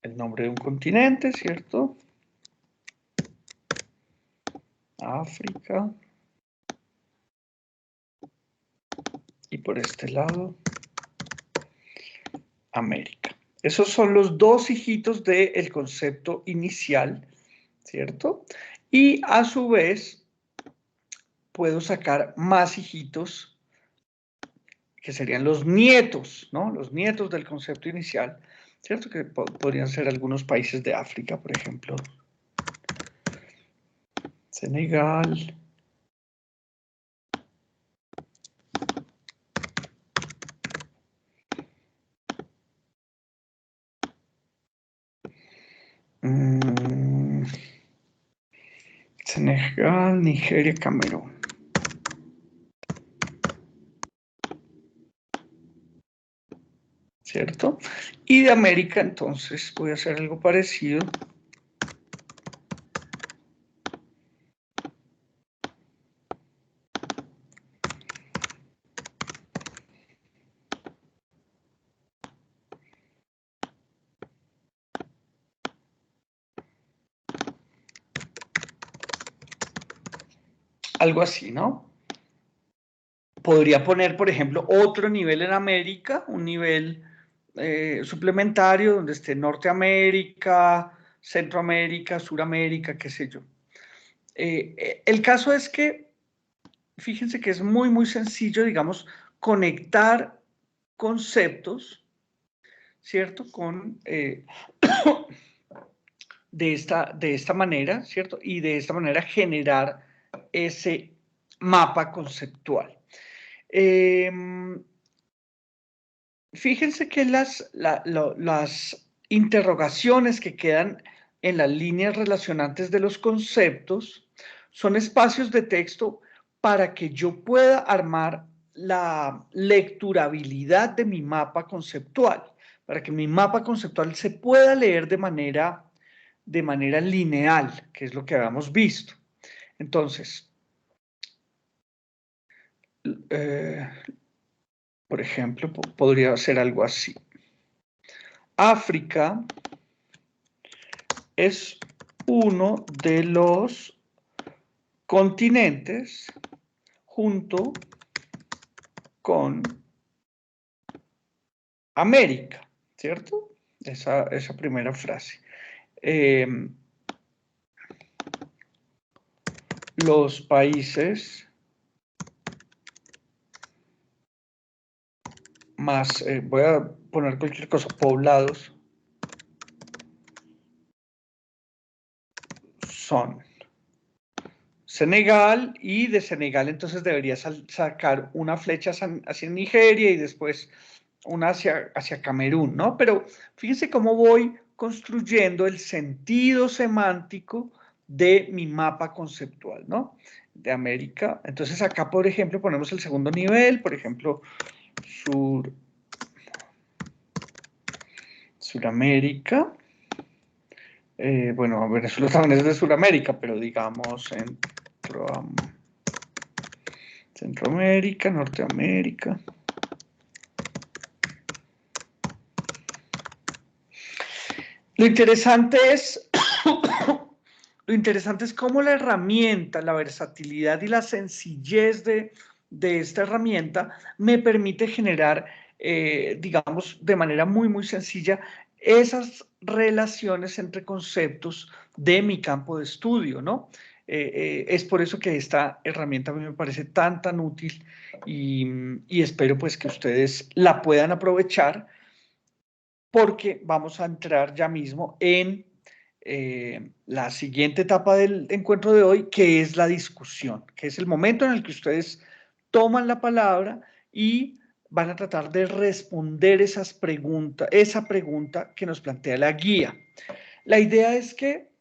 el nombre de un continente, ¿cierto? África. Y por este lado, América. Esos son los dos hijitos del concepto inicial, ¿cierto? Y a su vez, puedo sacar más hijitos, que serían los nietos, ¿no? Los nietos del concepto inicial, ¿cierto? Que podrían ser algunos países de África, por ejemplo. Senegal. Senegal, Nigeria, Camerún. ¿Cierto? Y de América, entonces, voy a hacer algo parecido. Algo así, ¿no? Podría poner, por ejemplo, otro nivel en América, un nivel suplementario donde esté Norteamérica, Centroamérica, Suramérica, qué sé yo. El caso es que, fíjense que es muy, muy sencillo, digamos, conectar conceptos, ¿cierto? De esta manera, ¿cierto? Y de esta manera generar ese mapa conceptual. Fíjense que las interrogaciones que quedan en las líneas relacionantes de los conceptos son espacios de texto para que yo pueda armar la lecturabilidad de mi mapa conceptual, para que mi mapa conceptual se pueda leer de manera lineal, que es lo que habíamos visto. Entonces, por ejemplo, podría ser algo así. África es uno de los continentes junto con América, ¿cierto? Esa primera frase. Los países más, voy a poner cualquier cosa, poblados, son Senegal, y de Senegal entonces debería sacar una flecha hacia Nigeria y después una hacia Camerún, ¿no? Pero fíjense cómo voy construyendo el sentido semántico de mi mapa conceptual, ¿no? De América. Entonces acá, por ejemplo, ponemos el segundo nivel, por ejemplo, Suramérica. Bueno, Venezuela también es de Suramérica, pero digamos Centroamérica, Norteamérica. Lo interesante es cómo la herramienta, la versatilidad y la sencillez de esta herramienta me permite generar, digamos, de manera muy, muy sencilla, esas relaciones entre conceptos de mi campo de estudio, ¿no? Es por eso que esta herramienta a mí me parece tan, tan útil y espero pues que ustedes la puedan aprovechar porque vamos a entrar ya mismo en la siguiente etapa del encuentro de hoy, que es la discusión, que es el momento en el que ustedes toman la palabra y van a tratar de responder esa pregunta que nos plantea la guía. La idea es que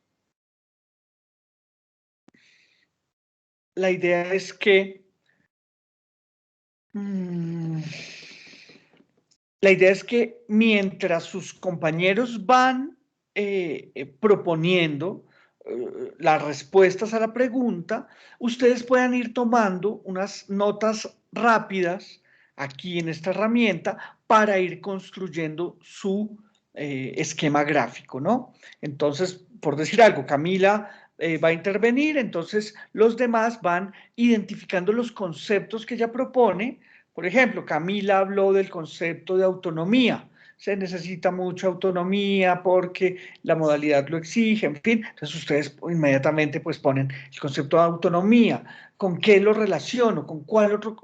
mientras sus compañeros van proponiendo las respuestas a la pregunta, ustedes puedan ir tomando unas notas rápidas aquí en esta herramienta para ir construyendo su esquema gráfico, ¿no? Entonces, por decir algo, Camila va a intervenir, entonces los demás van identificando los conceptos que ella propone. Por ejemplo, Camila habló del concepto de autonomía. Se necesita mucha autonomía porque la modalidad lo exige, en fin. Entonces ustedes inmediatamente pues ponen el concepto de autonomía. ¿Con qué lo relaciono? ¿Con cuál otro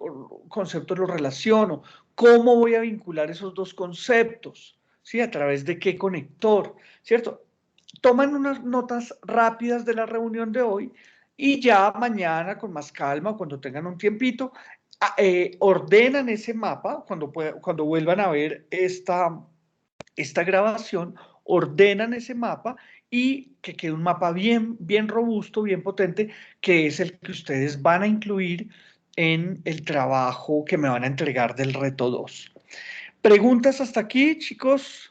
concepto lo relaciono? ¿Cómo voy a vincular esos dos conceptos? ¿Sí? ¿A través de qué conector? ¿Cierto? Toman unas notas rápidas de la reunión de hoy y ya mañana con más calma, cuando tengan un tiempito, ordenan ese mapa, cuando vuelvan a ver esta grabación, ordenan ese mapa y que quede un mapa bien, bien robusto, bien potente, que es el que ustedes van a incluir en el trabajo que me van a entregar del reto 2. ¿Preguntas hasta aquí, chicos?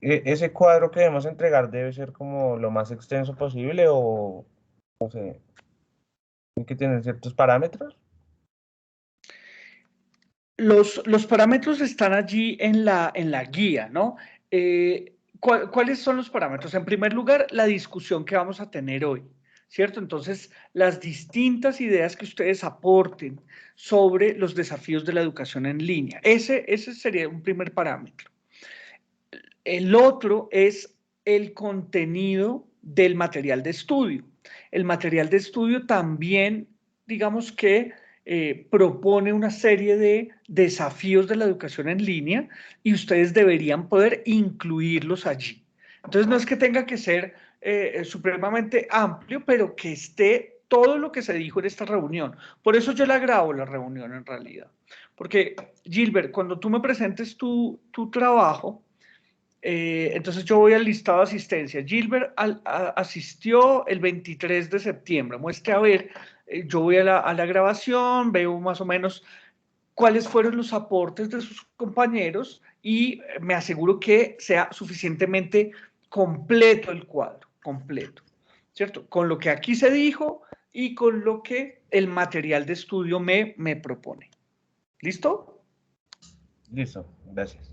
¿Ese cuadro que debemos entregar debe ser como lo más extenso posible o no sé, tiene que tener ciertos parámetros? Los parámetros están allí en la guía, ¿no? ¿Cuáles son los parámetros? En primer lugar, la discusión que vamos a tener hoy, ¿cierto? Entonces, las distintas ideas que ustedes aporten sobre los desafíos de la educación en línea. Ese sería un primer parámetro. El otro es el contenido del material de estudio. El material de estudio también, digamos que propone una serie de desafíos de la educación en línea y ustedes deberían poder incluirlos allí. Entonces no es que tenga que ser supremamente amplio, pero que esté todo lo que se dijo en esta reunión. Por eso yo la grabo la reunión en realidad. Porque, Gilbert, cuando tú me presentes tu trabajo, entonces yo voy al listado de asistencia. Gilbert asistió el 23 de septiembre. Muestre a ver, yo voy a la grabación, veo más o menos cuáles fueron los aportes de sus compañeros y me aseguro que sea suficientemente completo el cuadro, completo, ¿cierto? Con lo que aquí se dijo y con lo que el material de estudio me propone. ¿Listo? Listo, gracias.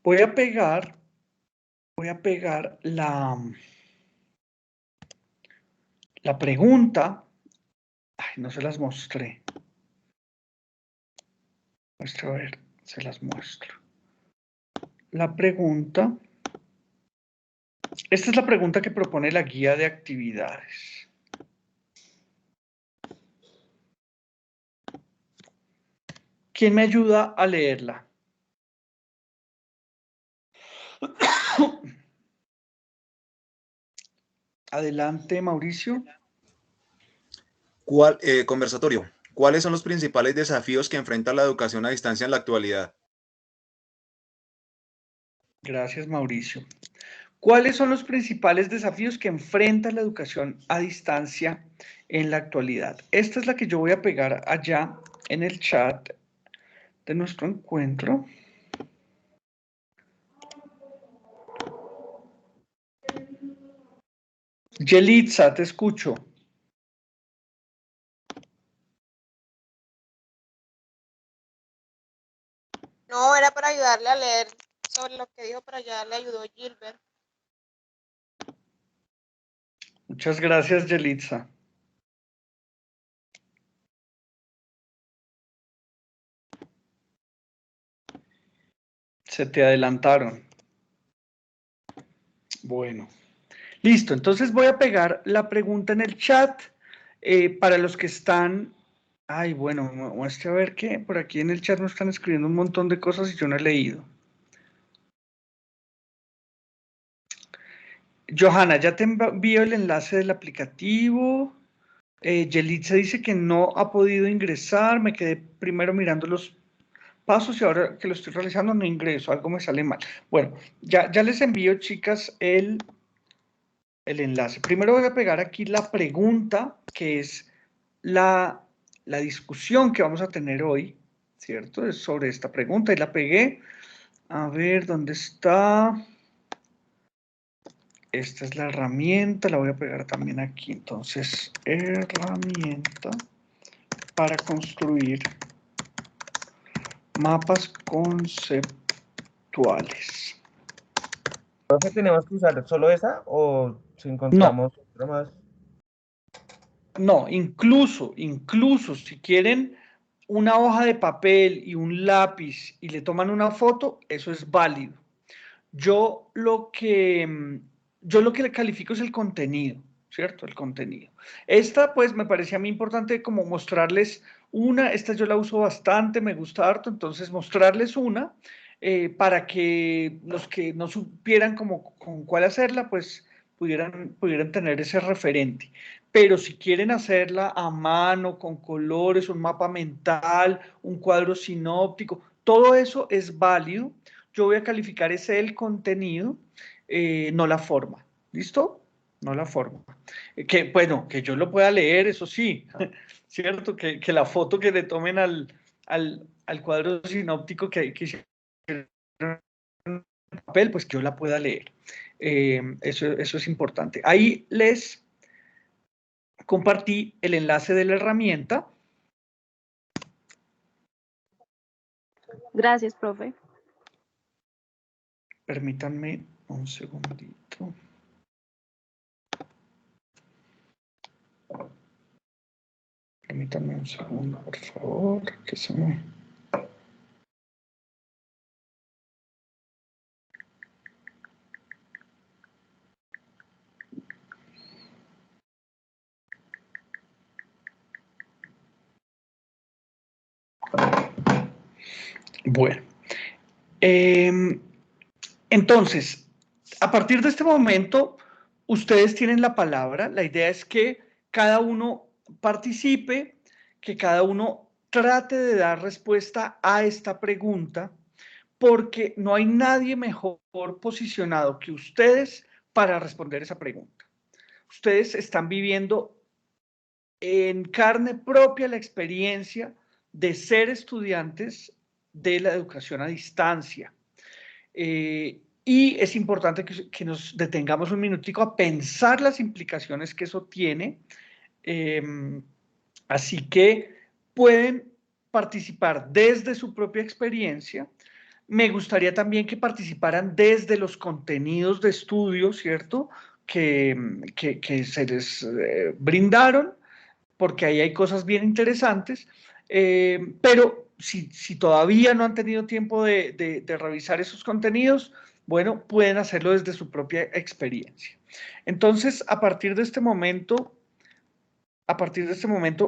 Voy a pegar la pregunta. Ay, no se las mostré. A ver, se las muestro. La pregunta. Esta es la pregunta que propone la guía de actividades. ¿Quién me ayuda a leerla? Adelante, Mauricio. Conversatorio. ¿Cuáles son los principales desafíos que enfrenta la educación a distancia en la actualidad? Gracias, Mauricio. ¿Cuáles son los principales desafíos que enfrenta la educación a distancia en la actualidad? Esta es la que yo voy a pegar allá en el chat de nuestro encuentro. Yelitza, te escucho. No, era para ayudarle a leer sobre lo que dijo, pero ya le ayudó Gilbert. Muchas gracias, Yelitza. Se te adelantaron. Bueno, listo. Entonces voy a pegar la pregunta en el chat para los que están. Ay, bueno, muestre a ver que por aquí en el chat nos están escribiendo un montón de cosas y yo no he leído. Johanna, ya te envío el enlace del aplicativo. Yelitza dice que no ha podido ingresar. Me quedé primero mirando los pasos y ahora que lo estoy realizando no ingreso. Algo me sale mal. Bueno, ya les envío, chicas, el enlace. Primero voy a pegar aquí la pregunta, que es la discusión que vamos a tener hoy, ¿cierto? Es sobre esta pregunta y la pegué. A ver, ¿dónde está? Esta es la herramienta, la voy a pegar también aquí. Entonces, herramienta para construir mapas conceptuales. ¿Profe, tenemos que usar solo esa o si encontramos otra más? No, incluso si quieren una hoja de papel y un lápiz y le toman una foto, eso es válido. Yo lo que le califico es el contenido, ¿cierto? El contenido. Esta, pues, me parecía a mí importante como mostrarles una, esta yo la uso bastante, me gusta harto, entonces mostrarles una para que los que no supieran como con cuál hacerla, pues, pudieran tener ese referente. Pero si quieren hacerla a mano, con colores, un mapa mental, un cuadro sinóptico, todo eso es válido. Yo voy a calificar ese el contenido, no la forma. ¿Listo? No la forma. Que, bueno, que yo lo pueda leer, eso sí, ¿cierto? Que la foto que le tomen al cuadro sinóptico que hicieron en papel, pues que yo la pueda leer. Eso es importante. Ahí les compartí el enlace de la herramienta. Gracias, profe. Permítanme un segundito. Permítanme un segundo, por favor, que se me... Bueno, entonces, a partir de este momento, ustedes tienen la palabra. La idea es que cada uno participe, que cada uno trate de dar respuesta a esta pregunta, porque no hay nadie mejor posicionado que ustedes para responder esa pregunta. Ustedes están viviendo en carne propia la experiencia de ser estudiantes de la educación a distancia. Y es importante que nos detengamos un minutico a pensar las implicaciones que eso tiene. Así que pueden participar desde su propia experiencia. Me gustaría también que participaran desde los contenidos de estudio, ¿cierto? Que se les brindaron, porque ahí hay cosas bien interesantes, pero si todavía no han tenido tiempo de revisar esos contenidos, bueno, pueden hacerlo desde su propia experiencia. Entonces, a partir de este momento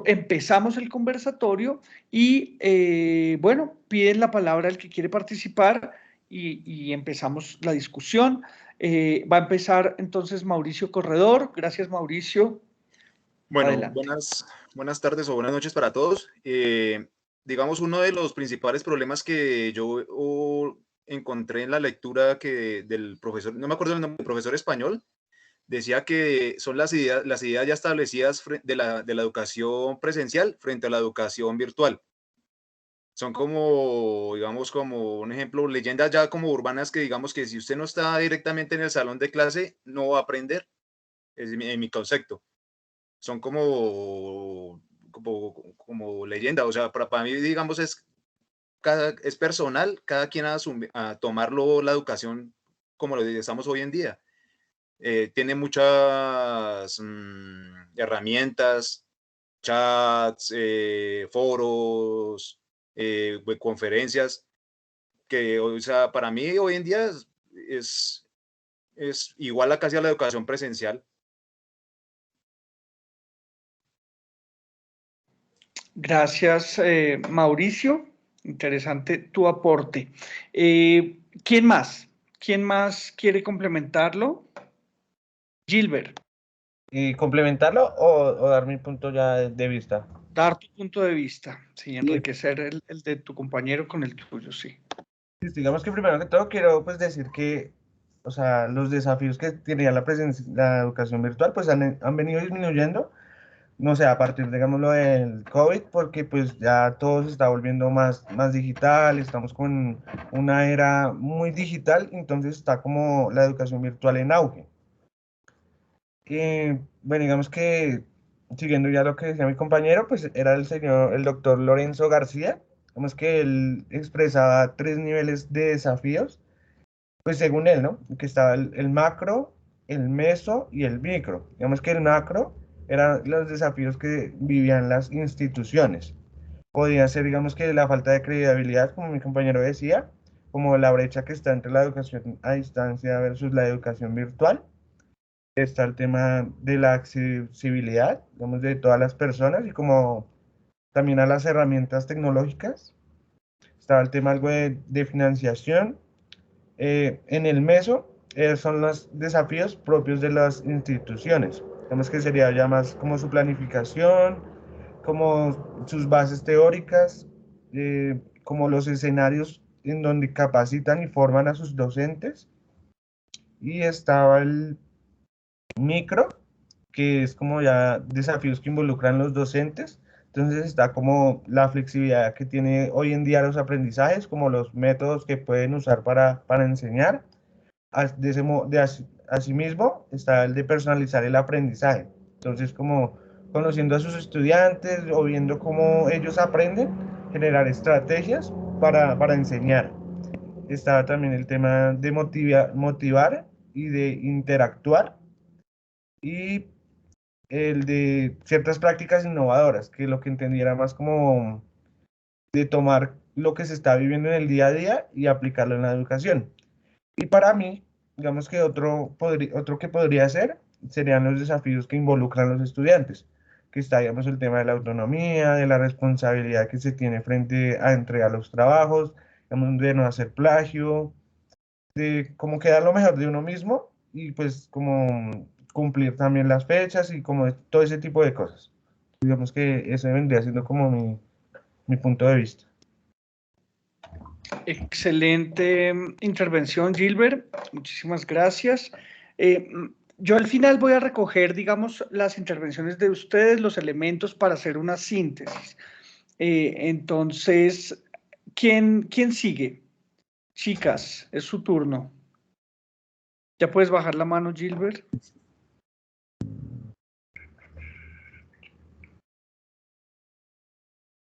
empezamos el conversatorio y, bueno, piden la palabra al que quiere participar y empezamos la discusión. Va a empezar entonces Mauricio Corredor. Gracias, Mauricio. Bueno, Adelante. buenas tardes o buenas noches para todos. Digamos, uno de los principales problemas que yo encontré en la lectura del profesor, no me acuerdo el nombre, del profesor español, decía que son las ideas ya establecidas de la educación presencial frente a la educación virtual. Son como, digamos, como un ejemplo, leyendas ya como urbanas que digamos que si usted no está directamente en el salón de clase, no va a aprender, en mi concepto. Son como leyenda, o sea, para mí, digamos, es personal, cada quien a tomarlo la educación como lo estamos hoy en día. Tiene muchas herramientas, chats, foros, conferencias, que, o sea, para mí hoy en día es igual a casi a la educación presencial. Gracias, Mauricio. Interesante tu aporte. ¿Quién más? ¿Quién más quiere complementarlo? Gilbert, ¿Complementarlo o dar mi punto ya de vista? dar tu punto de vista, sí, enriquecer el de tu compañero con el tuyo, sí. Digamos que primero que todo quiero pues decir que, o sea, los desafíos que tenía la educación virtual pues han venido disminuyendo, no sé, a partir, digámoslo, del COVID, porque pues ya todo se está volviendo más digital, estamos con una era muy digital, entonces está como la educación virtual en auge. Bueno, digamos que, siguiendo ya lo que decía mi compañero, pues era el doctor Lorenzo García, digamos que él expresaba 3 niveles de desafíos, pues según él, ¿no? Que estaba el macro, el meso y el micro. Digamos que el macro eran los desafíos que vivían las instituciones. Podía ser, digamos que la falta de credibilidad, como mi compañero decía, como la brecha que está entre la educación a distancia versus la educación virtual. Está el tema de la accesibilidad, digamos, de todas las personas y como también a las herramientas tecnológicas. Estaba el tema algo de financiación. En el MESO son los desafíos propios de las instituciones. Digamos que sería ya más como su planificación, como sus bases teóricas, como los escenarios en donde capacitan y forman a sus docentes. Y estaba el micro, que es como ya desafíos que involucran los docentes. Entonces está como la flexibilidad que tiene hoy en día los aprendizajes, como los métodos que pueden usar para enseñar. Asimismo está el de personalizar el aprendizaje. Entonces como conociendo a sus estudiantes o viendo cómo ellos aprenden, generar estrategias para enseñar. Está también el tema de motivar y de interactuar y el de ciertas prácticas innovadoras, que lo que entendiera más como de tomar lo que se está viviendo en el día a día y aplicarlo en la educación. Y para mí, digamos que otro que podría ser serían los desafíos que involucran a los estudiantes, que está, digamos, el tema de la autonomía, de la responsabilidad que se tiene frente a entregar los trabajos, digamos, de no hacer plagio, de cómo quedar lo mejor de uno mismo y pues como cumplir también las fechas y como todo ese tipo de cosas. Digamos que eso vendría siendo como mi punto de vista. Excelente intervención, Gilbert. Muchísimas gracias. Yo al final voy a recoger, digamos, las intervenciones de ustedes, los elementos para hacer una síntesis. Entonces, ¿quién sigue? Chicas, es su turno. ¿Ya puedes bajar la mano, Gilbert?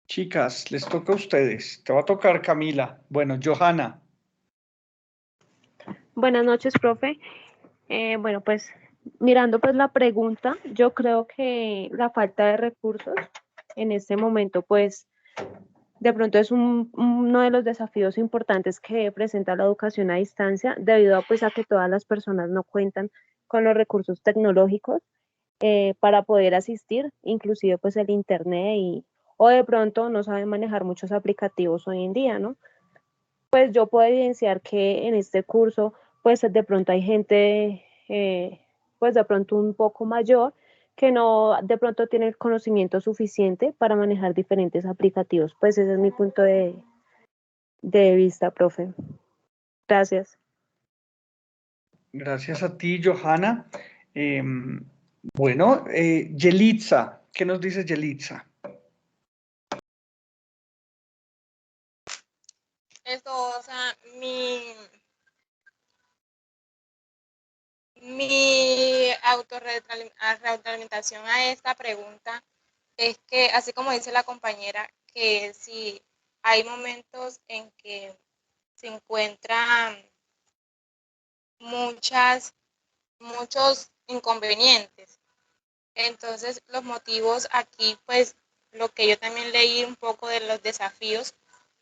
Chicas, les toca a ustedes. Te va a tocar, Camila. Bueno, Johanna. Buenas noches, profe. Bueno, pues mirando pues la pregunta, yo creo que la falta de recursos en este momento pues de pronto es uno de los desafíos importantes que presenta la educación a distancia debido a pues a que todas las personas no cuentan con los recursos tecnológicos para poder asistir, inclusive pues el internet o de pronto no saben manejar muchos aplicativos hoy en día, ¿no? pues yo puedo evidenciar que en este curso, pues de pronto hay gente, pues de pronto un poco mayor, que no de pronto tiene el conocimiento suficiente para manejar diferentes aplicativos. Pues ese es mi punto de vista, profe. Gracias. Gracias a ti, Johanna. Bueno, Yelitza, ¿qué nos dice Yelitza? Esto, o sea, mi autorretroalimentación a esta pregunta es que, así como dice la compañera, que si hay momentos en que se encuentran muchos inconvenientes. Entonces, los motivos aquí, pues, lo que yo también leí un poco de los desafíos,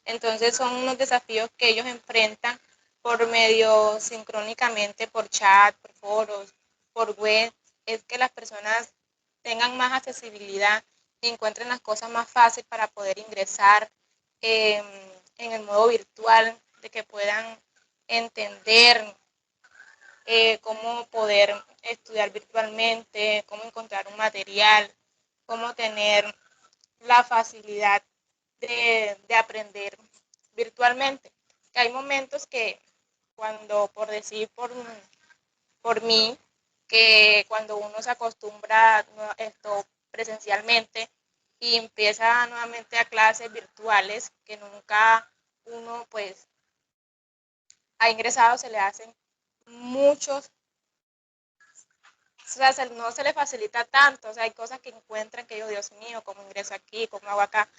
entonces son unos desafíos que ellos enfrentan por medio sincrónicamente, por chat, por foros, por web, es que las personas tengan más accesibilidad y encuentren las cosas más fáciles para poder ingresar en el modo virtual, de que puedan entender cómo poder estudiar virtualmente, cómo encontrar un material, cómo tener la facilidad de aprender virtualmente. Que hay momentos que cuando, por decir por mí, que cuando uno se acostumbra esto presencialmente y empieza nuevamente a clases virtuales que nunca uno pues ha ingresado, se le hacen muchos, o sea, no se le facilita tanto, o sea, hay cosas que encuentran que yo, Dios mío, cómo ingreso aquí, cómo hago acá,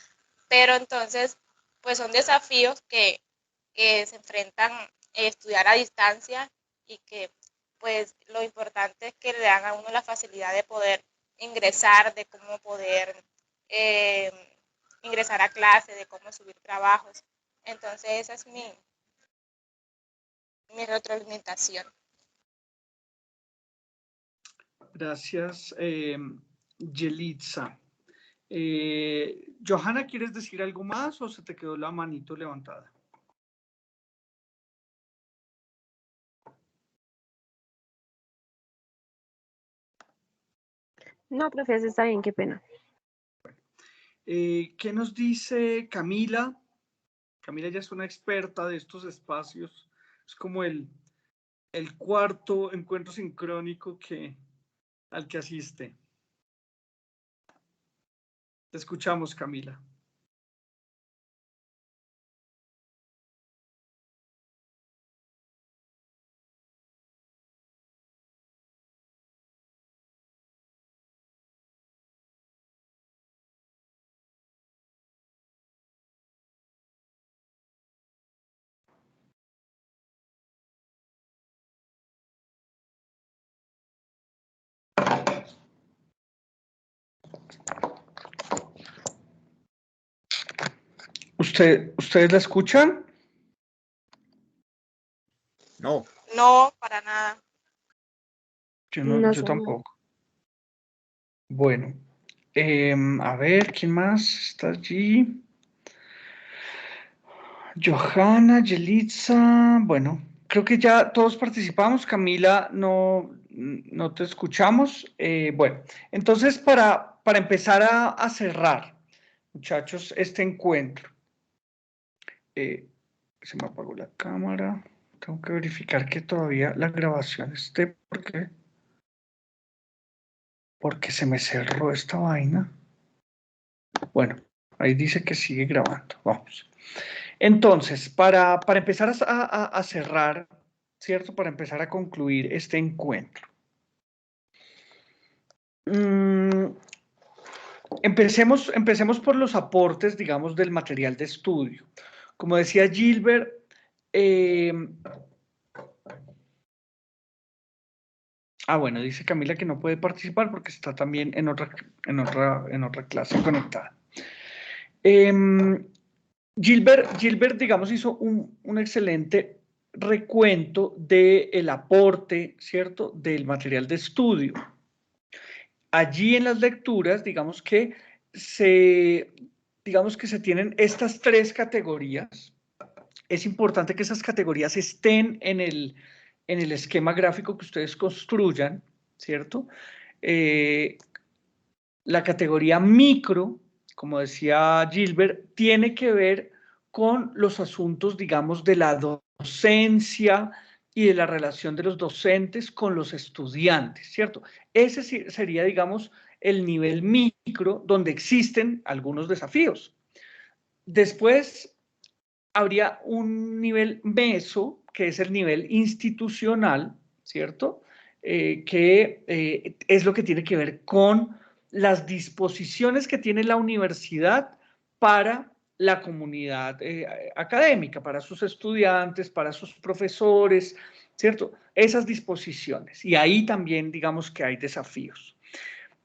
pero entonces, pues son desafíos que se enfrentan estudiar a distancia y que, pues, lo importante es que le dan a uno la facilidad de poder ingresar, de cómo poder ingresar a clase, de cómo subir trabajos. Entonces, esa es mi retroalimentación. Gracias, Yelitza. Johanna, ¿quieres decir algo más o se te quedó la manito levantada? No, profe, está bien, qué pena. ¿Qué nos dice Camila? Camila ya es una experta de estos espacios. Es como el cuarto encuentro sincrónico al que asiste. Te escuchamos, Camila. ¿Ustedes la escuchan? No. No, para nada. Yo tampoco. Bueno, a ver, ¿quién más está allí? Johanna, Yelitza, bueno, creo que ya todos participamos. Camila, no te escuchamos. Bueno, entonces para empezar a cerrar, muchachos, este encuentro. Se me apagó la cámara. Tengo que verificar que todavía la grabación esté. Porque se me cerró esta vaina. Bueno, ahí dice que sigue grabando. Vamos. Entonces, para empezar a cerrar, ¿cierto? Para empezar a concluir este encuentro. Empecemos por los aportes, digamos, del material de estudio. Como decía Gilbert, bueno, dice Camila que no puede participar porque está también en otra clase conectada. Gilbert, digamos, hizo un excelente recuento del aporte, ¿cierto?, del material de estudio. Allí en las lecturas, digamos que se tienen estas tres categorías, es importante que esas categorías estén en el esquema gráfico que ustedes construyan, ¿cierto? La categoría micro, como decía Gilbert, tiene que ver con los asuntos, digamos, de la docencia y de la relación de los docentes con los estudiantes, ¿cierto? Ese sería, digamos, el nivel micro donde existen algunos desafíos. Después habría un nivel meso, que es el nivel institucional, ¿cierto? Que es lo que tiene que ver con las disposiciones que tiene la universidad para la comunidad académica, para sus estudiantes, para sus profesores, ¿cierto? Esas disposiciones. Y ahí también, digamos que hay desafíos.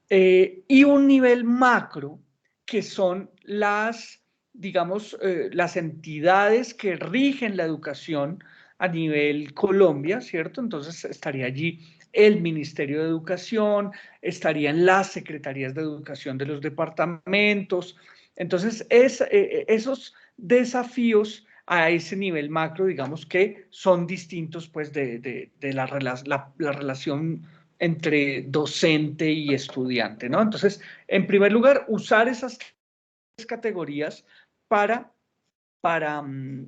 Y un nivel macro, que son las, digamos, las entidades que rigen la educación a nivel Colombia, ¿cierto? Entonces estaría allí el Ministerio de Educación, estarían las secretarías de educación de los departamentos. Entonces, esos desafíos a ese nivel macro, digamos que son distintos, pues, de la relación entre docente y estudiante, ¿no? Entonces, en primer lugar, usar esas tres categorías para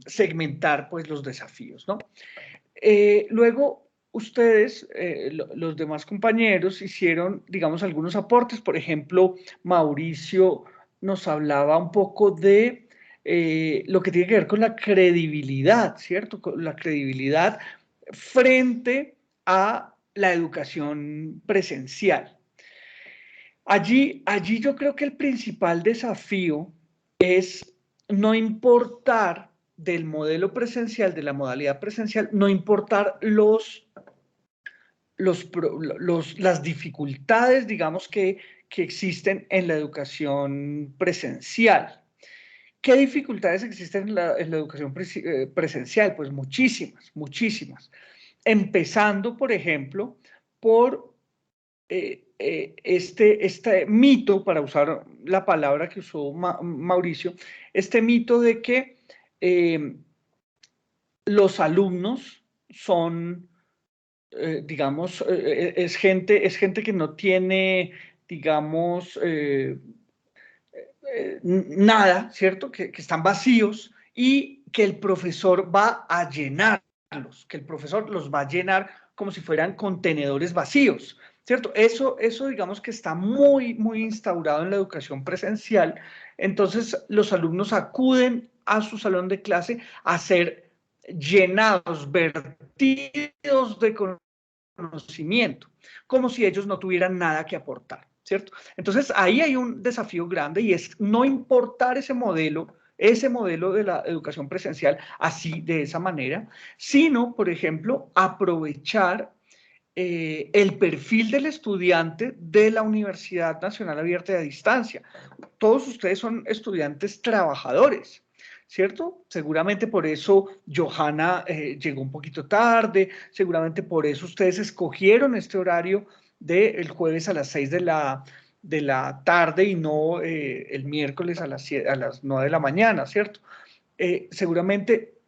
segmentar, pues, los desafíos, ¿no? Luego, ustedes, los demás compañeros, hicieron, digamos, algunos aportes. Por ejemplo, Mauricio nos hablaba un poco de lo que tiene que ver con la credibilidad, ¿cierto? Con la credibilidad frente a la educación presencial. Allí yo creo que el principal desafío es no importar del modelo presencial, de la modalidad presencial, no importar las dificultades, digamos, que existen en la educación presencial. ¿Qué dificultades existen en la educación presencial? Pues muchísimas, muchísimas. Empezando, por ejemplo, por este mito, para usar la palabra que usó Mauricio, este mito de que los alumnos son, digamos, es gente que no tiene, digamos, nada, ¿cierto? Que están vacíos y que el profesor va a llenarlos, que el profesor los va a llenar como si fueran contenedores vacíos, ¿cierto? Eso digamos que está muy, muy instaurado en la educación presencial. Entonces, los alumnos acuden a su salón de clase a ser llenados, vertidos de conocimiento, como si ellos no tuvieran nada que aportar, ¿cierto? Entonces, ahí hay un desafío grande y es no importar ese modelo de la educación presencial así, de esa manera, sino, por ejemplo, aprovechar el perfil del estudiante de la Universidad Nacional Abierta y a Distancia. Todos ustedes son estudiantes trabajadores, ¿cierto? Seguramente por eso Johanna llegó un poquito tarde, seguramente por eso ustedes escogieron este horario del jueves a las 6 de la tarde y no el miércoles a las 9 de la mañana, ¿cierto? Seguramente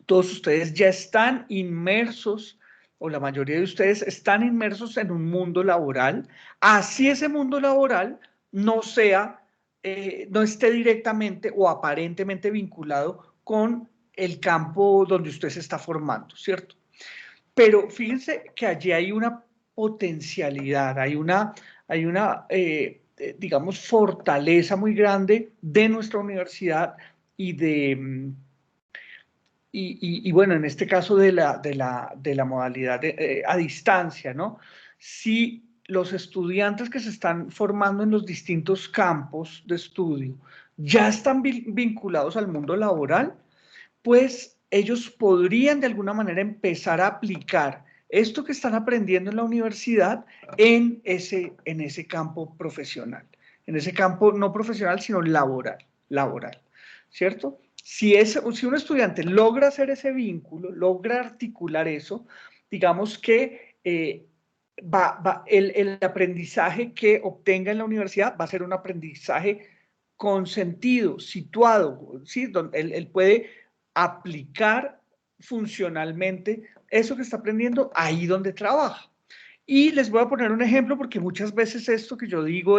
todos ustedes ya están inmersos, o la mayoría de ustedes están inmersos en un mundo laboral, así ese mundo laboral no no esté directamente o aparentemente vinculado con el campo donde usted se está formando, ¿cierto? Pero fíjense que allí hay una potencialidad, hay una digamos, fortaleza muy grande de nuestra universidad y bueno, en este caso de la modalidad a distancia, ¿no? Si los estudiantes que se están formando en los distintos campos de estudio ya están vinculados al mundo laboral, pues ellos podrían de alguna manera empezar a aplicar esto que están aprendiendo en la universidad en ese campo profesional, en ese campo no profesional, sino laboral, ¿cierto? Si un estudiante logra hacer ese vínculo, logra articular eso, digamos que el aprendizaje que obtenga en la universidad va a ser un aprendizaje con sentido, situado, ¿sí? Donde él puede aplicar funcionalmente eso que está aprendiendo ahí donde trabaja. Y les voy a poner un ejemplo porque muchas veces esto que yo digo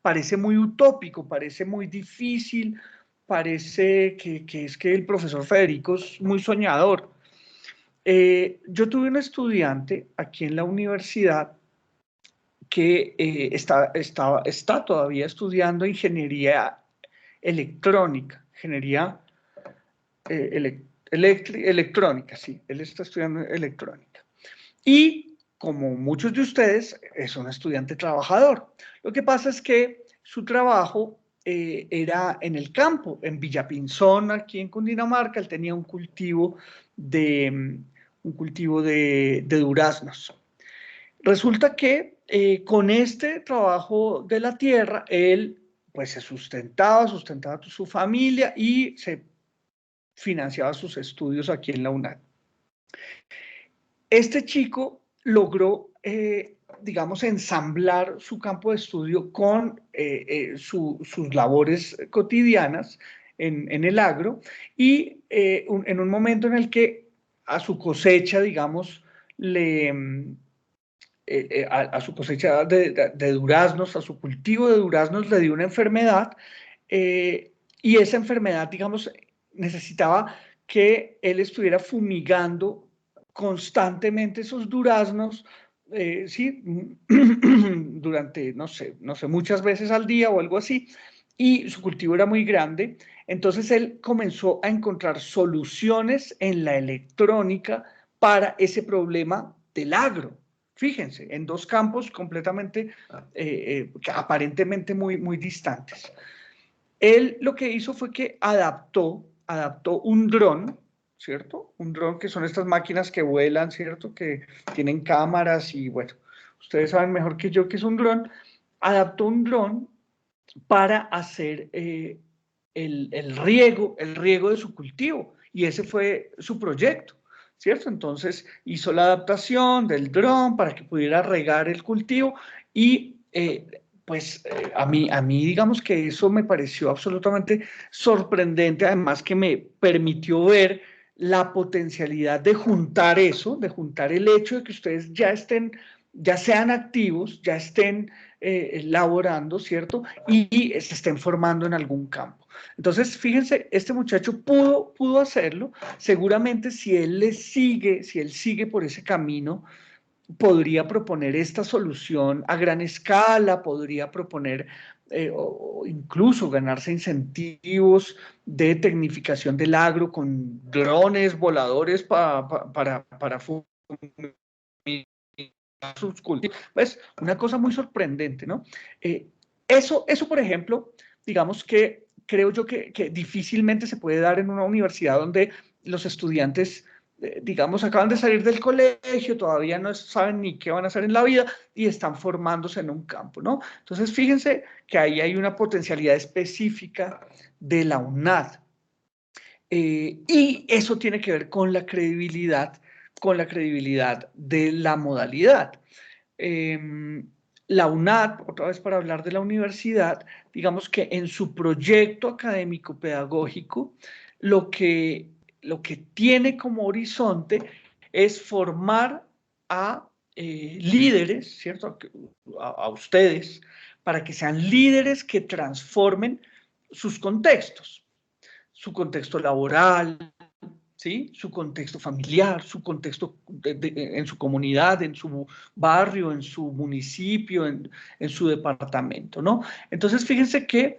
parece muy utópico, parece muy difícil, parece que es que el profesor Federico es muy soñador. Yo tuve un estudiante aquí en la universidad que está todavía estudiando ingeniería electrónica, ingeniería electrónica, sí, él está estudiando electrónica. Y como muchos de ustedes, es un estudiante trabajador. Lo que pasa es que su trabajo era en el campo, en Villapinzón, aquí en Cundinamarca. Él tenía un cultivo de duraznos. Resulta que con este trabajo de la tierra, él pues se sustentaba a su familia y se financiaba sus estudios aquí en la UNAD. Este chico logró, digamos, ensamblar su campo de estudio con sus labores cotidianas en el agro y en un momento en el que a su cosecha, digamos, a su cosecha de duraznos, a su cultivo de duraznos le dio una enfermedad y esa enfermedad, digamos, necesitaba que él estuviera fumigando constantemente esos duraznos, sí, durante, no sé, muchas veces al día o algo así, y su cultivo era muy grande. Entonces él comenzó a encontrar soluciones en la electrónica para ese problema del agro. Fíjense, en dos campos completamente, aparentemente muy distantes. Él lo que hizo fue que adaptó un dron, ¿cierto? Un dron que son estas máquinas que vuelan, ¿cierto? Que tienen cámaras y bueno, ustedes saben mejor que yo que es un dron. Adaptó un dron para hacer el riego de su cultivo y ese fue su proyecto, ¿cierto? Entonces hizo la adaptación del dron para que pudiera regar el cultivo y pues a mí digamos que eso me pareció absolutamente sorprendente, además que me permitió ver la potencialidad de juntar eso, de juntar el hecho de que ustedes ya sean activos, ya estén laborando, ¿cierto? Y se estén formando en algún campo. Entonces, fíjense, este muchacho pudo hacerlo. Seguramente si él sigue por ese camino, podría proponer esta solución a gran escala, podría proponer o incluso ganarse incentivos de tecnificación del agro con drones voladores para sus cultivos. Pues una cosa muy sorprendente, ¿no? Eso, por ejemplo, digamos que creo yo que difícilmente se puede dar en una universidad donde los estudiantes, digamos, acaban de salir del colegio, todavía no saben ni qué van a hacer en la vida y están formándose en un campo, ¿no? Entonces, fíjense que ahí hay una potencialidad específica de la UNAD. Y eso tiene que ver con la credibilidad de la modalidad. La UNAD, otra vez para hablar de la universidad, digamos que en su proyecto académico pedagógico, lo que tiene como horizonte es formar a líderes, ¿cierto? A ustedes, para que sean líderes que transformen sus contextos, su contexto laboral, ¿sí? Su contexto familiar, su contexto en su comunidad, en su barrio, en su municipio, en su departamento, ¿no? Entonces, fíjense que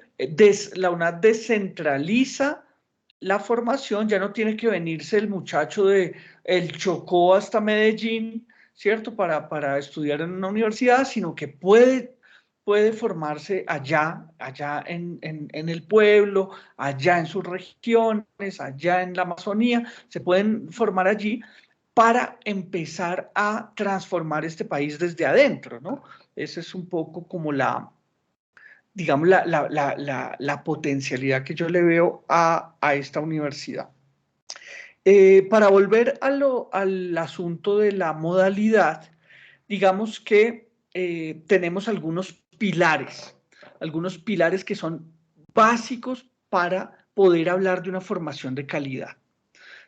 la UNAD descentraliza la formación, ya no tiene que venirse el muchacho de el Chocó hasta Medellín, ¿cierto? Para estudiar en una universidad, sino que puede formarse allá en el pueblo, allá en sus regiones, allá en la Amazonía, se pueden formar allí para empezar a transformar este país desde adentro, ¿no? Esa es un poco como digamos, la potencialidad que yo le veo a esta universidad. Para volver al asunto de la modalidad, digamos que tenemos algunos pilares que son básicos para poder hablar de una formación de calidad.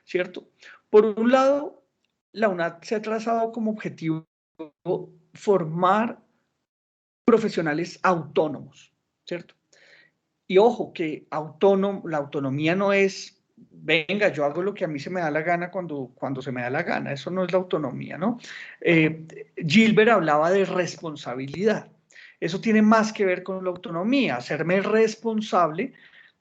¿cierto? Por un lado, la UNAD se ha trazado como objetivo formar profesionales autónomos, ¿cierto? Y ojo, que la autonomía no es, venga, yo hago lo que a mí se me da la gana cuando se me da la gana, eso no es la autonomía, ¿no? Gilbert hablaba de responsabilidad, eso tiene más que ver con la autonomía, hacerme responsable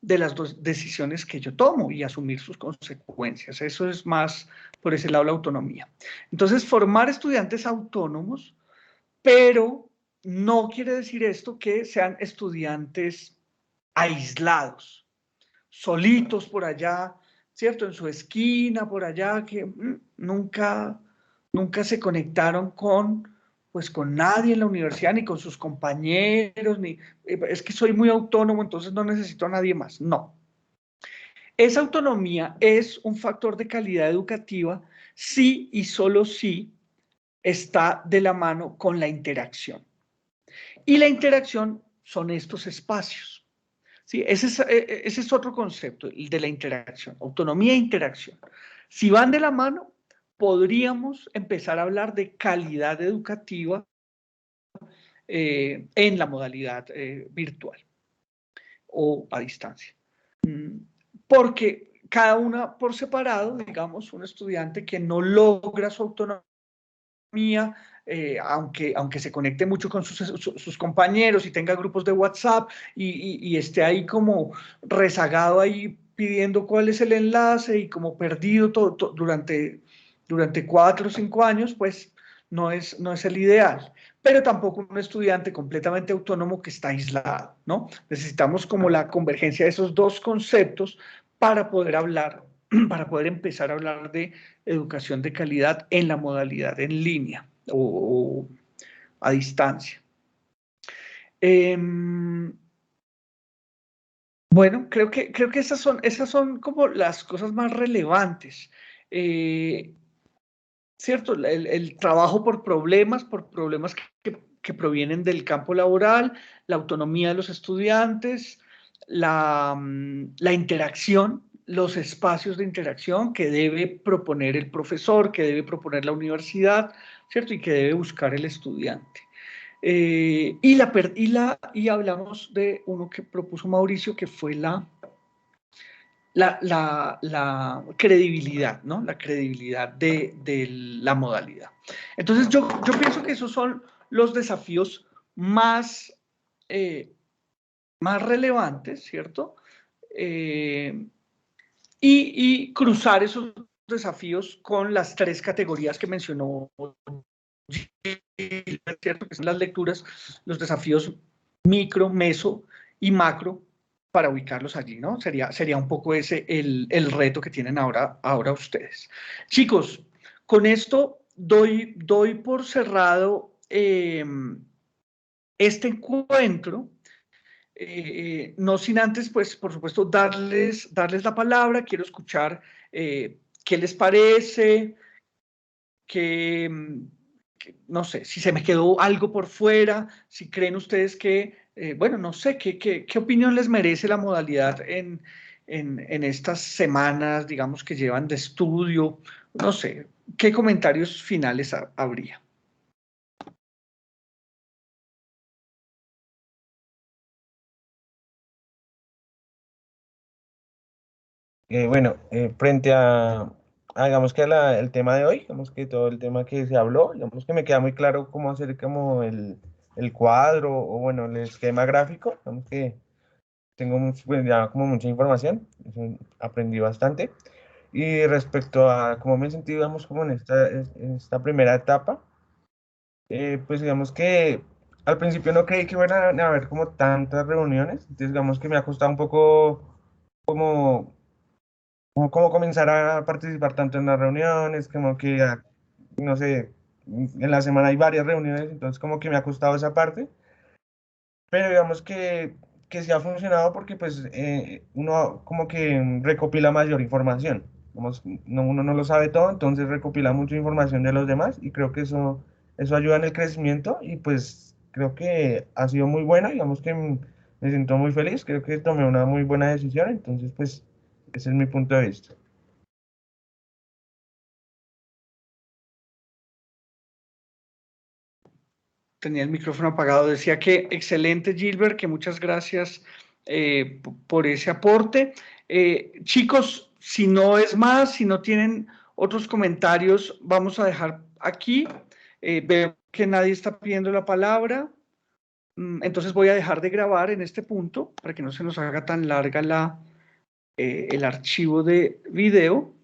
de las decisiones que yo tomo y asumir sus consecuencias, eso es más por ese lado la autonomía. Entonces, formar estudiantes autónomos, pero no quiere decir esto que sean estudiantes aislados, solitos por allá, ¿cierto? En su esquina, por allá, que nunca se conectaron pues con nadie en la universidad, ni con sus compañeros, ni es que soy muy autónomo, entonces no necesito a nadie más. No. Esa autonomía es un factor de calidad educativa si y solo si está de la mano con la interacción. Y la interacción son estos espacios. ¿Sí? Ese es otro concepto, el de la interacción, autonomía e interacción. Si van de la mano, podríamos empezar a hablar de calidad educativa en la modalidad virtual o a distancia. Porque cada una por separado, digamos, un estudiante que no logra su autonomía, aunque se conecte mucho con sus compañeros y tenga grupos de WhatsApp y esté ahí como rezagado ahí pidiendo cuál es el enlace y como perdido durante 4 o 5 años, pues no es el ideal. Pero tampoco un estudiante completamente autónomo que está aislado, ¿no? Necesitamos como la convergencia de esos dos conceptos para poder empezar a hablar de educación de calidad en la modalidad en línea o a distancia. Bueno, creo que esas son como las cosas más relevantes. ¿Cierto? El trabajo por problemas que provienen del campo laboral, la autonomía de los estudiantes, la interacción, los espacios de interacción que debe proponer el profesor, que debe proponer la universidad, ¿cierto? Y que debe buscar el estudiante. Y hablamos de uno que propuso Mauricio, que fue la credibilidad, ¿no? La credibilidad de la modalidad. Entonces, yo pienso que esos son los desafíos más relevantes, ¿cierto? Y cruzar esos desafíos con las 3 categorías que mencionó Gilbert, ¿cierto? Que son las lecturas, los desafíos micro, meso y macro, para ubicarlos allí, ¿no? Sería un poco ese el reto que tienen ahora ustedes. Chicos, con esto doy por cerrado este encuentro, no sin antes, pues, por supuesto, darles la palabra. Quiero escuchar qué les parece, no sé, si se me quedó algo por fuera, si creen ustedes que, bueno, no sé, ¿qué opinión les merece la modalidad en estas semanas, digamos, que llevan de estudio? No sé, ¿qué comentarios finales habría? Bueno, frente digamos que el tema de hoy, digamos que todo el tema que se habló, digamos que me queda muy claro cómo hacer como el cuadro o bueno, el esquema gráfico, digamos que tengo pues, ya como mucha información, eso aprendí bastante. Y respecto a cómo me sentí, digamos, como en esta primera etapa, pues digamos que al principio no creí que iban a haber como tantas reuniones, entonces digamos que me ha costado un poco como cómo comenzar a participar tanto en las reuniones, como que, no sé, en la semana hay varias reuniones, entonces como que me ha costado esa parte, pero digamos que sí ha funcionado porque pues uno como que recopila mayor información, uno no lo sabe todo, entonces recopila mucha información de los demás y creo que eso ayuda en el crecimiento y pues creo que ha sido muy buena, digamos que me siento muy feliz, creo que tomé una muy buena decisión, entonces pues ese es mi punto de vista. tenía el micrófono apagado. Decía que excelente, Gilbert, que muchas gracias por ese aporte. Chicos, si no es más, si no tienen otros comentarios, vamos a dejar aquí. Veo que nadie está pidiendo la palabra. Entonces voy a dejar de grabar en este punto para que no se nos haga tan larga el archivo de video.